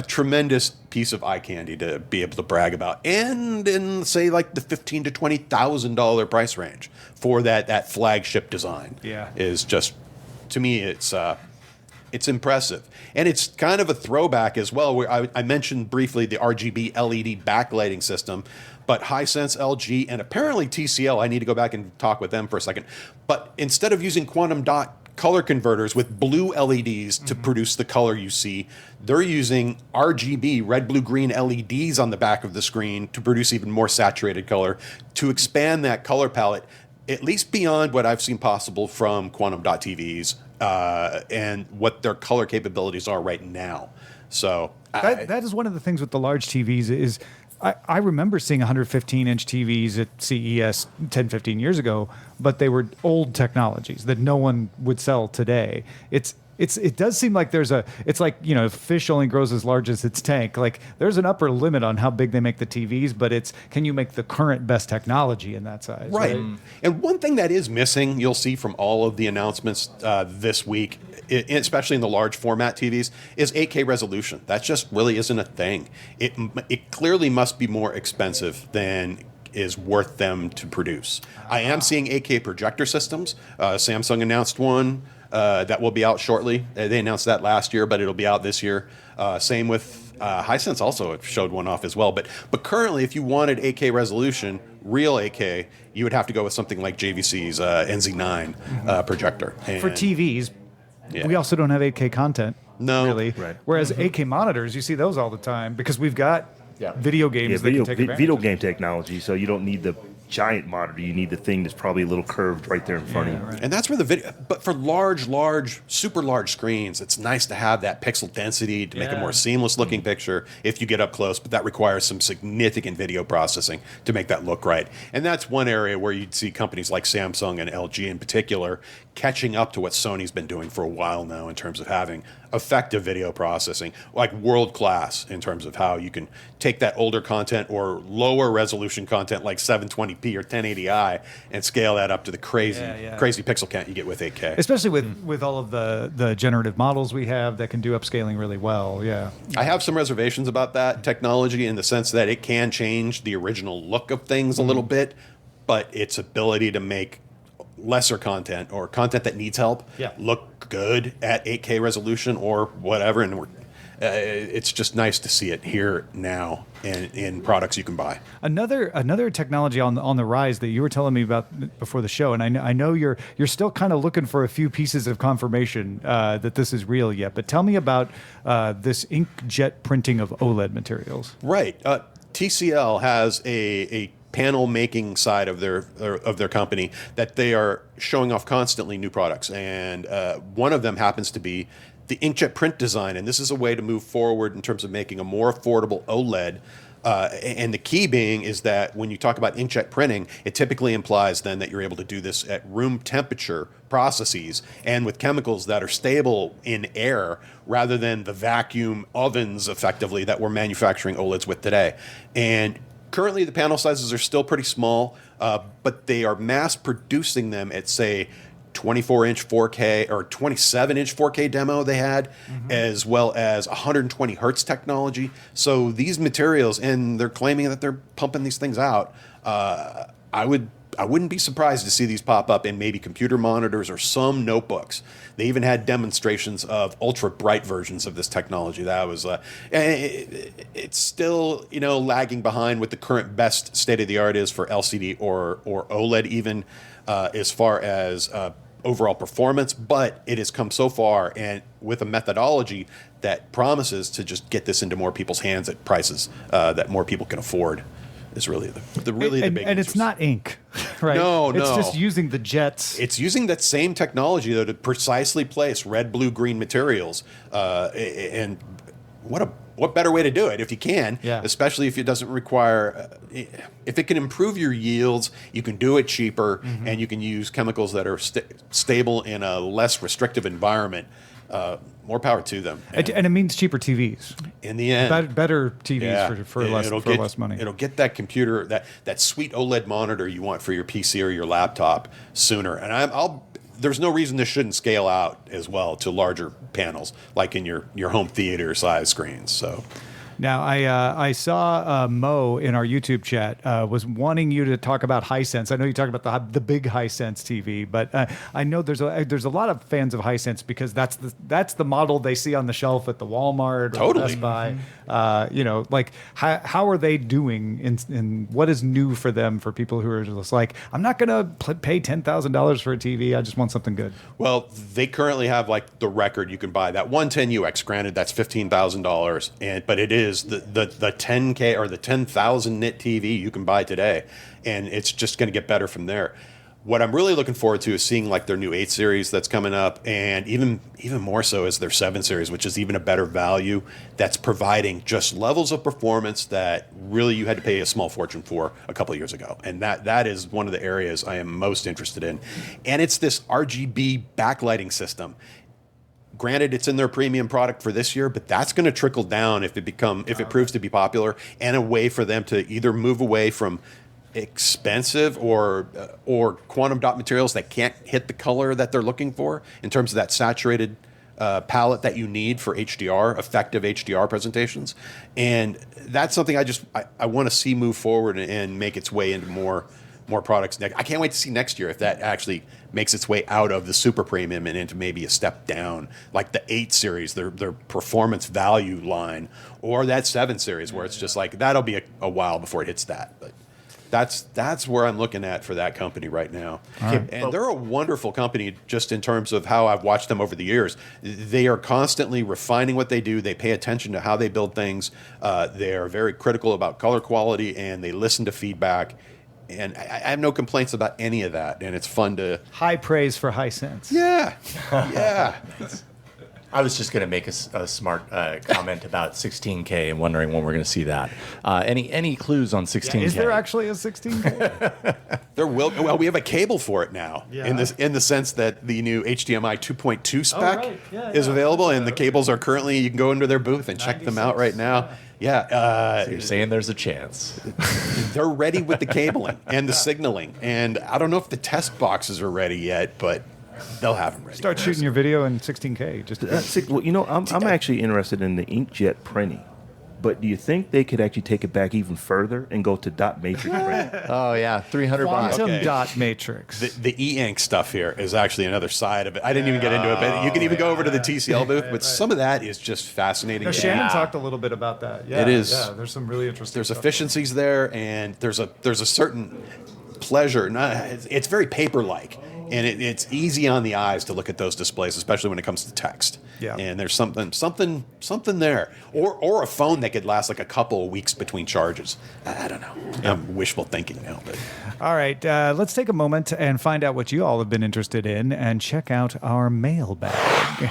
tremendous piece of eye candy to be able to brag about, and in say like the $15,000 to $20,000 price range for that flagship design. Is just, to me, it's impressive. And it's kind of a throwback as well, where I mentioned briefly the RGB LED backlighting system, but Hisense, LG, and apparently TCL, I need to go back and talk with them for a second, but instead of using quantum dot color converters with blue LEDs to produce the color you see, they're using RGB, red, blue, green LEDs on the back of the screen to produce even more saturated color, to expand that color palette, at least beyond what I've seen possible from quantum dot TVs and what their color capabilities are right now. So that is one of the things with the large TVs is I remember seeing 115-inch TVs at CES 10, 15 years ago, but they were old technologies that no one would sell today. It does seem like it's like, if fish only grows as large as its tank. Like there's an upper limit on how big they make the TVs, but can you make the current best technology in that size? Right. And one thing that is missing, you'll see from all of the announcements this week, especially in the large format TVs, is 8K resolution. That just really isn't a thing. It clearly must be more expensive than is worth them to produce. I am seeing 8K projector systems. Samsung announced one. That will be out shortly. They announced that last year, but it'll be out this year. Same with Hisense also showed one off as well. But currently, if you wanted 8K resolution, real 8K, you would have to go with something like JVC's NZ9 projector. And for TVs, we also don't have 8K content. No. Really. Right. Whereas 8K monitors, you see those all the time because we've got video games that can take advantage video of it. game technology, so you don't need the giant monitor. You need the thing that's probably a little curved right there in front of you. Right. And that's where the video, but for large, super large screens, it's nice to have that pixel density to make a more seamless looking picture if you get up close, but that requires some significant video processing to make that look right. And that's one area where you'd see companies like Samsung and LG in particular catching up to what Sony's been doing for a while now in terms of having effective video processing, like world class in terms of how you can take that older content or lower resolution content like 720p or 1080i and scale that up to the crazy pixel count you get with 8K. Especially with all of the generative models we have that can do upscaling really well. Yeah. I have some reservations about that technology in the sense that it can change the original look of things a little bit, but its ability to make lesser content or content that needs help look good at 8K resolution or whatever, and it's just nice to see it here now in products you can buy. Another technology on the rise that you were telling me about before the show, and I know you're still kind of looking for a few pieces of confirmation that this is real yet. But tell me about this inkjet printing of OLED materials. Right, TCL has a panel making side of their company that they are showing off constantly new products, and one of them happens to be the inkjet print design, and this is a way to move forward in terms of making a more affordable OLED. And the key being is that when you talk about inkjet printing, it typically implies then that you're able to do this at room temperature processes and with chemicals that are stable in air rather than the vacuum ovens effectively that we're manufacturing OLEDs with today. And currently the panel sizes are still pretty small, but they are mass producing them at, say, 24-inch 4K or 27-inch 4K demo they had, as well as 120 hertz technology. So these materials, and they're claiming that they're pumping these things out. I wouldn't be surprised to see these pop up in maybe computer monitors or some notebooks. They even had demonstrations of ultra bright versions of this technology. That was it's still lagging behind what the current best state of the art is for LCD or OLED even as far as overall performance, but it has come so far and with a methodology that promises to just get this into more people's hands at prices that more people can afford. Is really the big and interest. it's not ink, right? No, it's just using the jets. It's using that same technology though to precisely place red, blue, green materials, and what better way to do it if you can, especially if it doesn't require, if it can improve your yields, you can do it cheaper, and you can use chemicals that are stable in a less restrictive environment. More power to them. And it means cheaper TVs. In the end. Better TVs for less money. It'll get that computer, that sweet OLED monitor you want for your PC or your laptop sooner. And there's no reason this shouldn't scale out as well to larger panels, like in your home theater size screens. So. Now, I saw Mo in our YouTube chat was wanting you to talk about Hisense. I know you talked about the big Hisense TV, but I know there's a lot of fans of Hisense because that's the model they see on the shelf at the Walmart or Best Buy. How are they doing in what is new for them for people who are just like, I'm not going to pay $10,000 for a TV. I just want something good. Well, they currently have like the record you can buy that 110UX. Granted, that's $15,000, but it is the 10K or the 10,000 nit TV you can buy today, and it's just going to get better from there. What I'm really looking forward to is seeing like their new 8 series that's coming up, and even more so is their 7 series, which is even a better value, that's providing just levels of performance that really you had to pay a small fortune for a couple of years ago. And that is one of the areas I am most interested in. And it's this RGB backlighting system. Granted, it's in their premium product for this year, but that's going to trickle down if it proves to be popular, and a way for them to either move away from expensive or quantum dot materials that can't hit the color that they're looking for in terms of that saturated palette that you need for effective HDR presentations. And that's something I want to see move forward and make its way into more products. I can't wait to see next year if that actually makes its way out of the super premium and into maybe a step down, like the 8 series, their performance value line, or that 7 series where it's just like, that'll be a while before it hits that. But that's where I'm looking at for that company right now. Right. And they're a wonderful company just in terms of how I've watched them over the years. They are constantly refining what they do. They pay attention to how they build things. They are very critical about color quality, and they listen to feedback. And I have no complaints about any of that, and it's fun to... High praise for Hisense. Yeah, yeah. I was just going to make a smart comment about 16K and wondering when we're going to see that. Any clues on 16K? Is there actually a 16K? Well, we have a cable for it now. Yeah. In the sense that the new HDMI 2.2 spec right. is available, and the cables are currently. You can go into their booth and check them out right now. Yeah, So you're saying there's a chance. they're ready with the cabling and the signaling, and I don't know if the test boxes are ready yet, but they'll have them ready. Start shooting your video in 16K. Just Well, I'm actually interested in the inkjet printing. But do you think they could actually take it back even further and go to dot matrix printing? Oh yeah, $300. quantum Okay. dot matrix. The e-ink stuff here is actually another side of it. I didn't even get into it, but you can even go over to the TCL booth. But some of that is just fascinating. No, Shannon talked a little bit about that. Yeah, It is. Yeah, there's some really interesting. There's stuff. efficiencies there, and there's a certain pleasure. It's very paper-like, and it's easy on the eyes to look at those displays, especially when it comes to text. Yeah. And there's something there, or a phone that could last like a couple of weeks between charges. I don't know. I'm wishful thinking now, but All right, let's take a moment and find out what you all have been interested in, and check out our mailbag.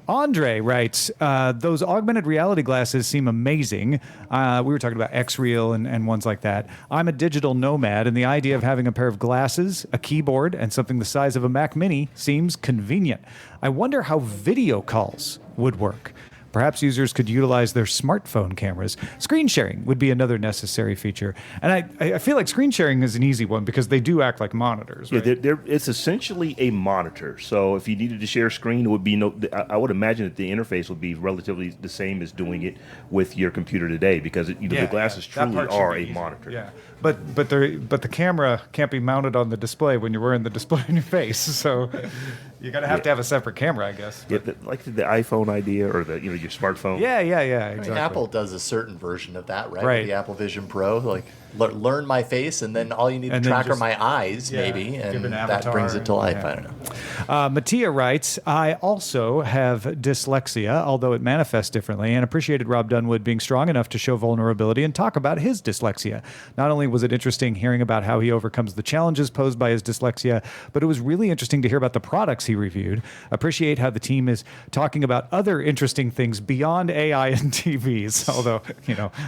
Andre writes, those augmented reality glasses seem amazing. We were talking about X-Real and ones like that. I'm a digital nomad, and the idea of having a pair of glasses, a keyboard, and something the size of a Mac Mini seems convenient. I wonder how video calls would work. Perhaps users could utilize their smartphone cameras. Screen sharing would be another necessary feature. And I feel like screen sharing is an easy one because they do act like monitors, right? Yeah, it's essentially a monitor. So if you needed to share a screen, it would be I would imagine that the interface would be relatively the same as doing it with your computer today, because the glasses that truly part should are be a easy. monitor. Yeah, but the camera can't be mounted on the display when you're wearing the display in your face. So you're gonna have to have a separate camera, I guess. Yeah, like the iPhone idea, or your smartphone. Yeah, I exactly. mean, Apple does a certain version of that, right? Right. With the Apple Vision Pro, like learn my face, and then all you need to And then track are just- my eyes, yeah, maybe, give and an that avatar brings it to life. yeah. I don't know. Mattia writes, I also have dyslexia, although it manifests differently, and appreciated Robb Dunewood being strong enough to show vulnerability and talk about his dyslexia. Not only was it interesting hearing about how he overcomes the challenges posed by his dyslexia, but it was really interesting to hear about the products he reviewed. Appreciate how the team is talking about other interesting things beyond AI and TVs, although,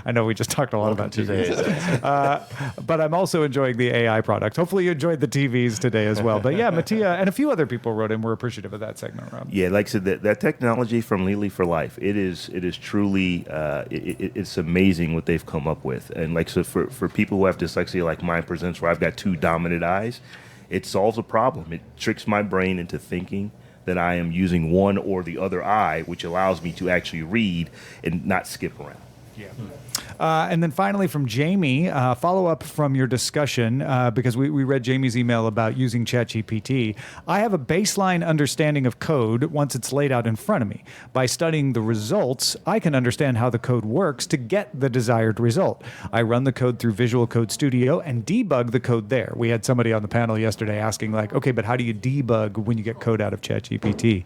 I know we just talked a lot about TVs. But I'm also enjoying the AI products. Hopefully you enjoyed the TVs today as well. But yeah, Mattia and a few other people wrote in. We're appreciative of that segment, Rob. Yeah, like I said, that technology from Lely for Life, it is truly it's amazing what they've come up with. And like so for people who have dyslexia like mine presents, where I've got two dominant eyes, it solves a problem. It tricks my brain into thinking that I am using one or the other eye, which allows me to actually read and not skip around. Yeah. And then finally from Jamie, follow up from your discussion, because we read Jamie's email about using ChatGPT. I have a baseline understanding of code once it's laid out in front of me. By studying the results, I can understand how the code works to get the desired result. I run the code through Visual Code Studio and debug the code there. We had somebody on the panel yesterday asking okay, but how do you debug when you get code out of ChatGPT?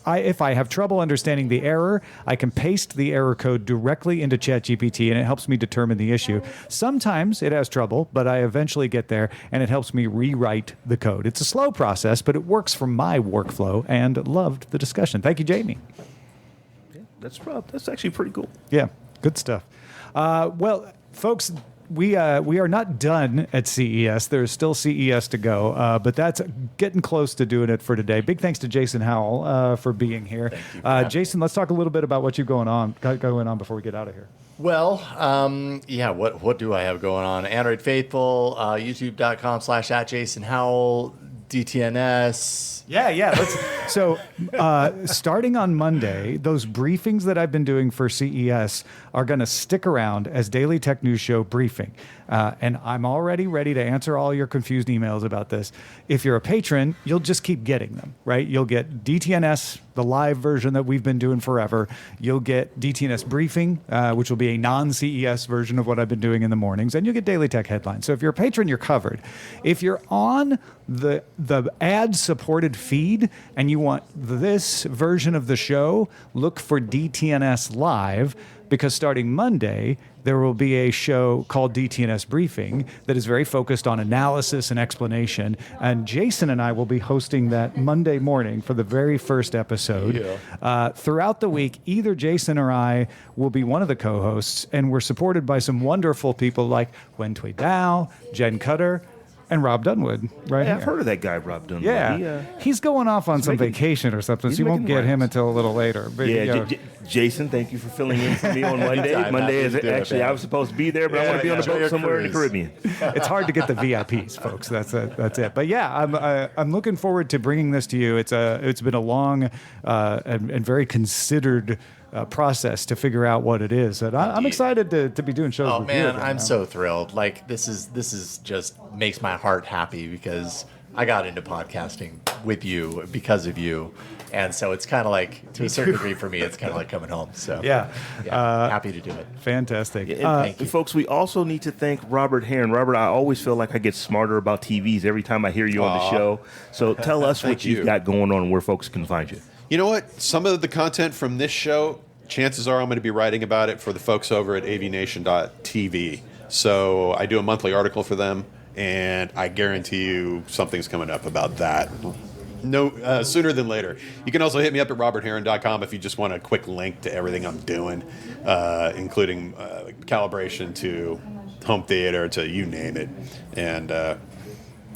If I have trouble understanding the error, I can paste the error code directly into ChatGPT, and it helps me determine the issue. Sometimes it has trouble, but I eventually get there, and it helps me rewrite the code. It's a slow process, but it works for my workflow, and loved the discussion. Thank you, Jamie. Yeah, that's actually pretty cool. Yeah, good stuff. Well, folks, we are not done at CES. There's still CES to go, but that's getting close to doing it for today. Big thanks to Jason Howell for being here. Jason, let's talk a little bit about what you've got going on before we get out of here. Well, what do I have going on? Android Faithful, youtube.com/@JasonHowell, DTNS. Yeah. So starting on Monday, those briefings that I've been doing for CES are going to stick around as Daily Tech News Show briefing. And I'm already ready to answer all your confused emails about this. If you're a patron, you'll just keep getting them, right? You'll get DTNS, the live version that we've been doing forever. You'll get DTNS briefing, which will be a non-CES version of what I've been doing in the mornings. And you'll get Daily Tech headlines. So if you're a patron, you're covered. If you're on the ad-supported feed and you want this version of the show, look for DTNS Live, because starting Monday, there will be a show called DTNS Briefing that is very focused on analysis and explanation. And Jason and I will be hosting that Monday morning for the very first episode. Throughout the week, either Jason or I will be one of the co-hosts, and we're supported by some wonderful people like Wen Tui Dao, Jen Cutter, and Robb Dunewood, right? Yeah, I've here. heard of that guy, Robb Dunewood. Yeah, he's going off on some vacation or something, so you won't making get him rounds. until a little later. But, Yeah, you know, Jason, thank you for filling in for me on Monday. Anytime, Monday happy is to do it, actually, man. I was supposed to be there, but I want to be on the enjoy boat your somewhere in the cruise. Caribbean. it's hard to get the VIPs, folks. That's it. But yeah, I'm looking forward to bringing this to you. It's been a long and very considered process to figure out what it is. And I'm excited to be doing shows. Oh with you man, again I'm now. so thrilled. Like this is just makes my heart happy because I got into podcasting with you because of you. And so it's kind of like, to a certain degree for me, it's kind of like coming home. So Yeah. happy to do it. Fantastic. And folks, we also need to thank Robert Heron. Robert, I always feel like I get smarter about TVs every time I hear you on the show. So tell us what Thank you've you. got going on and where folks can find you. You know what? Some of the content from this show, chances are I'm going to be writing about it for the folks over at avnation.tv. So I do a monthly article for them, and I guarantee you something's coming up about that. No, sooner than later. You can also hit me up at robertheron.com if you just want a quick link to everything I'm doing, including calibration to home theater to you name it. And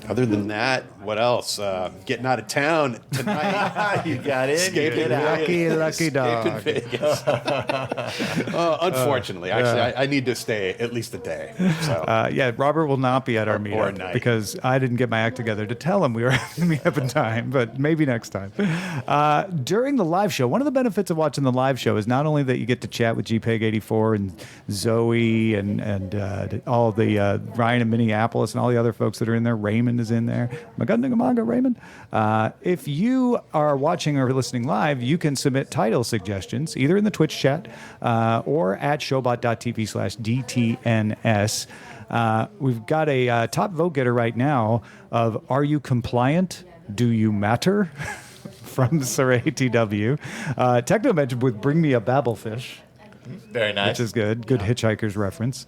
other than that, what else? Getting out of town tonight. You got it. Escaping Lucky dog. Vegas. Unfortunately, actually, I need to stay at least a day. So. Yeah, Robert will not be at our Or meetup night. because I didn't get my act together to tell him we were having to meet up in time, but maybe next time. During the live show, one of the benefits of watching the live show is not only that you get to chat with GPEG84 and Zoe and all the Ryan in Minneapolis and all the other folks that are in there. Raymond is in there. Magundingamanga, Raymond. If you are watching or listening live, you can submit title suggestions either in the Twitch chat or at showbot.tv/DTNS. We've got a top vote getter right now of Are You Compliant? Do You Matter? From Saray TW. Techno mentioned with Bring Me a Babblefish, Very nice. which is good. Good Hitchhiker's reference.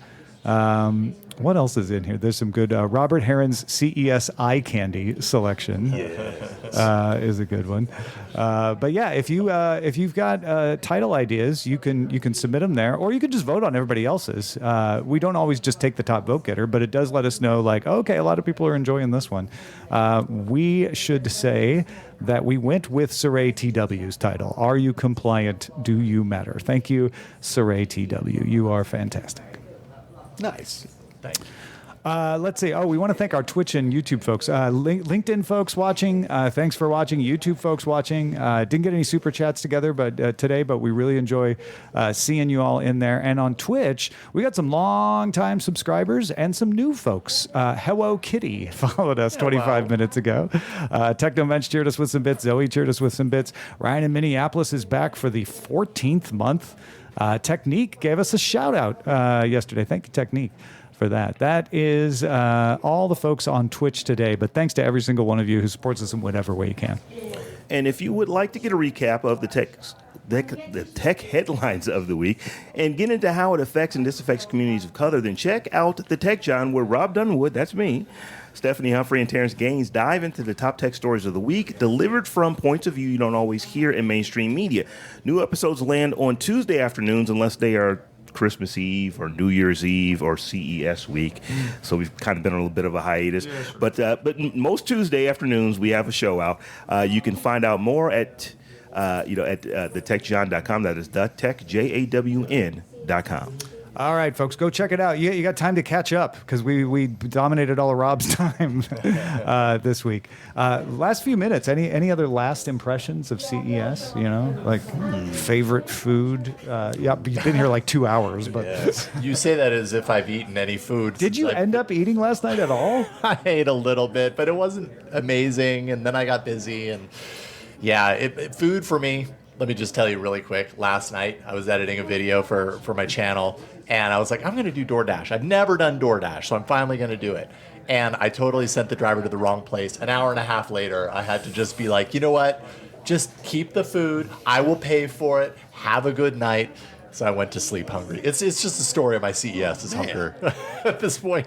What else is in here? There's some good Robert Heron's CES eye candy selection. Is a good one. But yeah, if you've got title ideas, you can submit them there, or you can just vote on everybody else's. We don't always just take the top vote getter, but it does let us know, like, okay, a lot of people are enjoying this one. We should say that we went with Saray TW's title. Are you compliant? Do you matter? Thank you, Saray TW. You are fantastic. Nice. Thank you. Let's see. Oh, we want to thank our Twitch and YouTube folks. LinkedIn folks watching, thanks for watching. YouTube folks watching. Didn't get any super chats together today, but we really enjoy seeing you all in there. And on Twitch, we got some long-time subscribers and some new folks. Hello Kitty followed us 25 minutes ago. Techno Mensch cheered us with some bits. Zoe cheered us with some bits. Ryan in Minneapolis is back for the 14th month. Technique gave us a shout-out yesterday. Thank you, Technique, for that. That is all the folks on Twitch today, but thanks to every single one of you who supports us in whatever way you can. And if you would like to get a recap of the tech headlines of the week and get into how it affects and disaffects communities of color, then check out the Tech John, where Robb Dunewood, that's me, Stephanie Humphrey, and Terrence Gaines dive into the top tech stories of the week, delivered from points of view you don't always hear in mainstream media. New episodes land on Tuesday afternoons unless they are Christmas Eve or New Year's Eve or CES week. So we've kind of been on a little bit of a hiatus. Yeah, sure. But most Tuesday afternoons we have a show out. You can find out more at thetechjawn.com. That is thetechjawn.com. All right, folks, go check it out. You got time to catch up because we dominated all of Rob's time this week. Last few minutes, any other last impressions of CES? You know, like favorite food? Yeah, you've been here like 2 hours, but Yes. You say that as if I've eaten any food. did you end up eating last night at all? I ate a little bit, but it wasn't amazing. And then I got busy. And yeah, food for me, let me just tell you really quick. Last night, I was editing a video for my channel, and I was like, I'm going to do DoorDash. I've never done DoorDash, so I'm finally going to do it. And I totally sent the driver to the wrong place. An hour and a half later, I had to just be like, you know what? Just keep the food. I will pay for it. Have a good night. So I went to sleep hungry. It's just the story of my CES is hunger at this point.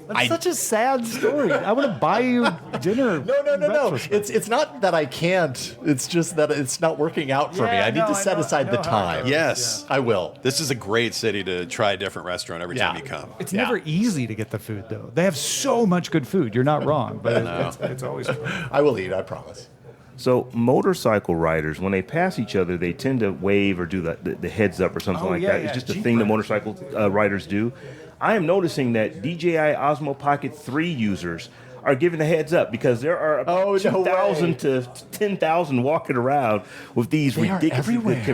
That's such a sad story. I want to buy you dinner. No. It's not that I can't. It's just that it's not working out for me. I need to set aside the time. Yes. I will. This is a great city to try a different restaurant every time you come. It's never easy to get the food, though. They have so much good food. You're not wrong, but it's always fun. I will eat, I promise. So motorcycle riders, when they pass each other, they tend to wave or do the heads up or something like that. It's just a thing that motorcycle riders do. I am noticing that DJI Osmo Pocket 3 users are giving the heads up because there are about 2,000 to 10,000 walking around with these ridiculous.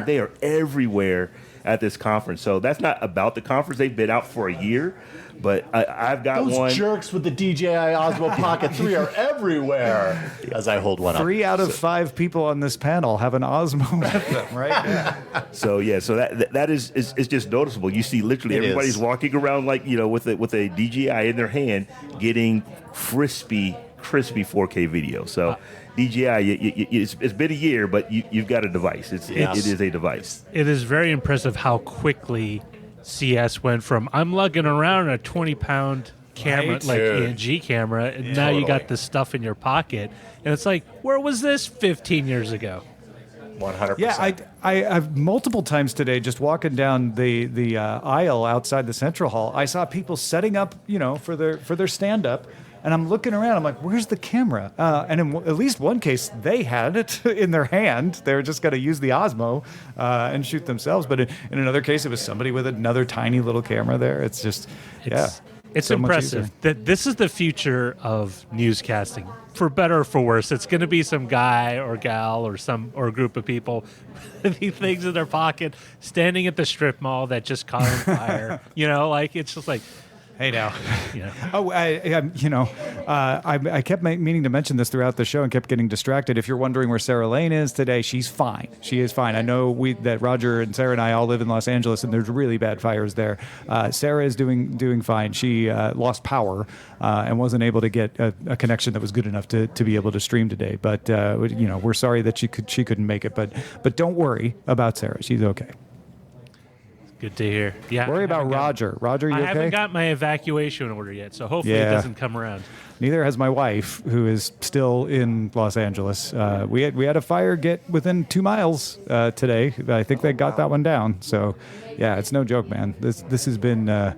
They are everywhere at this conference. So that's not about the conference. They've been out for a year. But I've got Those one. Those jerks with the DJI Osmo Pocket 3 are everywhere. As I hold one up. 3 out of 5 people on this panel have an Osmo with them, right? So that is just noticeable. You see, literally everybody's walking around like with a DJI in their hand, getting crispy 4K video. So DJI, it's been a year, but you've got a device. It is a device. It is very impressive how quickly CS went from I'm lugging around a 20-pound camera, like ENG camera, and now you got this stuff in your pocket. And it's like, where was this 15 years ago? 100%. Yeah, I've multiple times today just walking down the aisle outside the central hall. I saw people setting up, for their stand up. And I'm looking around. I'm like, where's the camera? And in at least one case, they had it in their hand. They were just going to use the Osmo and shoot themselves. But in another case, it was somebody with another tiny little camera there. It's just, It's so impressive that this is the future of newscasting, for better or for worse. It's going to be some guy or gal or a group of people with these things in their pocket, standing at the strip mall that just caught on fire. It's just like. Hey now. Oh, I kept meaning to mention this throughout the show and kept getting distracted. If you're wondering where Sarah Lane is today, she's fine. She is fine. I know that Roger and Sarah and I all live in Los Angeles, and there's really bad fires there. Sarah is doing fine. She lost power and wasn't able to get a connection that was good enough to be able to stream today. But we're sorry that she couldn't make it. But don't worry about Sarah. She's okay. Good to hear. Yeah. Worry about Roger. Roger, you okay? I haven't got my evacuation order yet, so hopefully it doesn't come around. Neither has my wife, who is still in Los Angeles. We had a fire get within 2 miles today. I think they got that one down. So, yeah, it's no joke, man. This has been a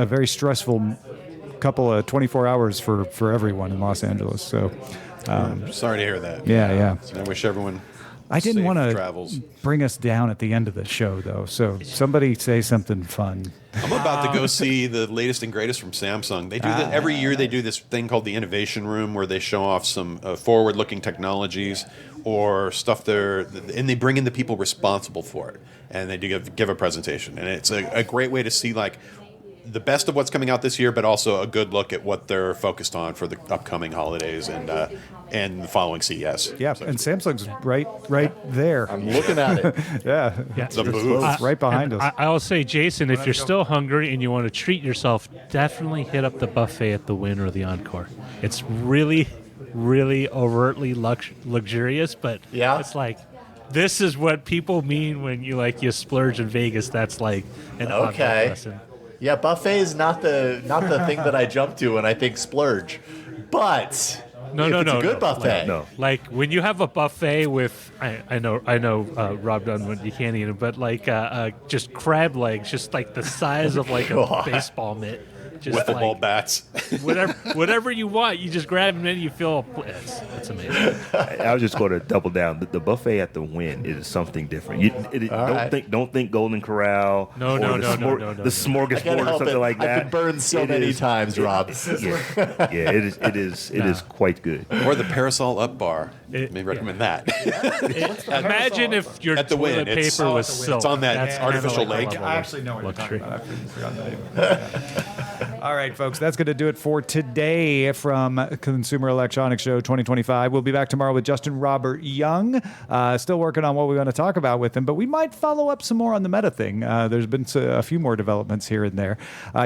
very stressful couple of 24 hours for everyone in Los Angeles. So, sorry to hear that. Yeah. I wish everyone. I didn't want to travels. bring us down at the end of the show, though. So somebody say something fun. I'm about to go see the latest and greatest from Samsung. They do that every year. They do this thing called the Innovation Room, where they show off some forward-looking technologies or stuff and they bring in the people responsible for it, and they do give a presentation. And it's a great way to see the best of what's coming out this year, but also a good look at what they're focused on for the upcoming holidays and the following CES. Yeah, and Samsung's right there. I'm looking at it. Yeah. The booth. It's right behind us. I'll say, Jason, if you're still hungry and you want to treat yourself, definitely hit up the buffet at the Wynn or the Encore. It's really, really overtly luxurious, but it's like, this is what people mean when you splurge in Vegas. That's like an object lesson. Yeah, buffet is not the thing that I jump to when I think splurge, but it's a good buffet. No. Like when you have a buffet with, I know, Robb Dunewood, you can't eat it, but just crab legs, just like the size of like a baseball mitt. Just with the ball bats. whatever you want, you just grab them and you feel it's amazing. I was just going to double down. The buffet at the Wynn is something different. Don't think Golden Corral. No. The smorgasbord or something like that. I've been burned so many times, Rob. It is quite good. Or the Parasol Up Bar. Maybe recommend that. Imagine if your at the toilet Wynn. paper was silk. It's on that That's artificial kind of lake. I actually know what you're talking luxury. about. I forgot the name. All right, folks, that's going to do it for today from Consumer Electronics Show 2025. We'll be back tomorrow with Justin Robert Young. Still working on what we're going to talk about with him, but we might follow up some more on the Meta thing. There's been a few more developments here and there.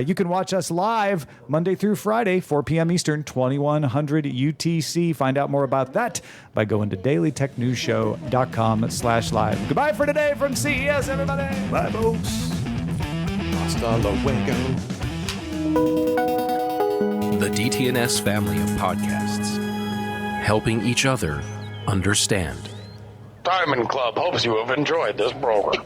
You can watch us live Monday through Friday, 4 p.m. Eastern, 2100 UTC. Find out more about that by going to dailytechnewsshow.com/live. Goodbye for today from CES, everybody. Bye, folks. Hasta luego. The DTNS family of podcasts, helping each other understand. Diamond Club hopes you have enjoyed this program.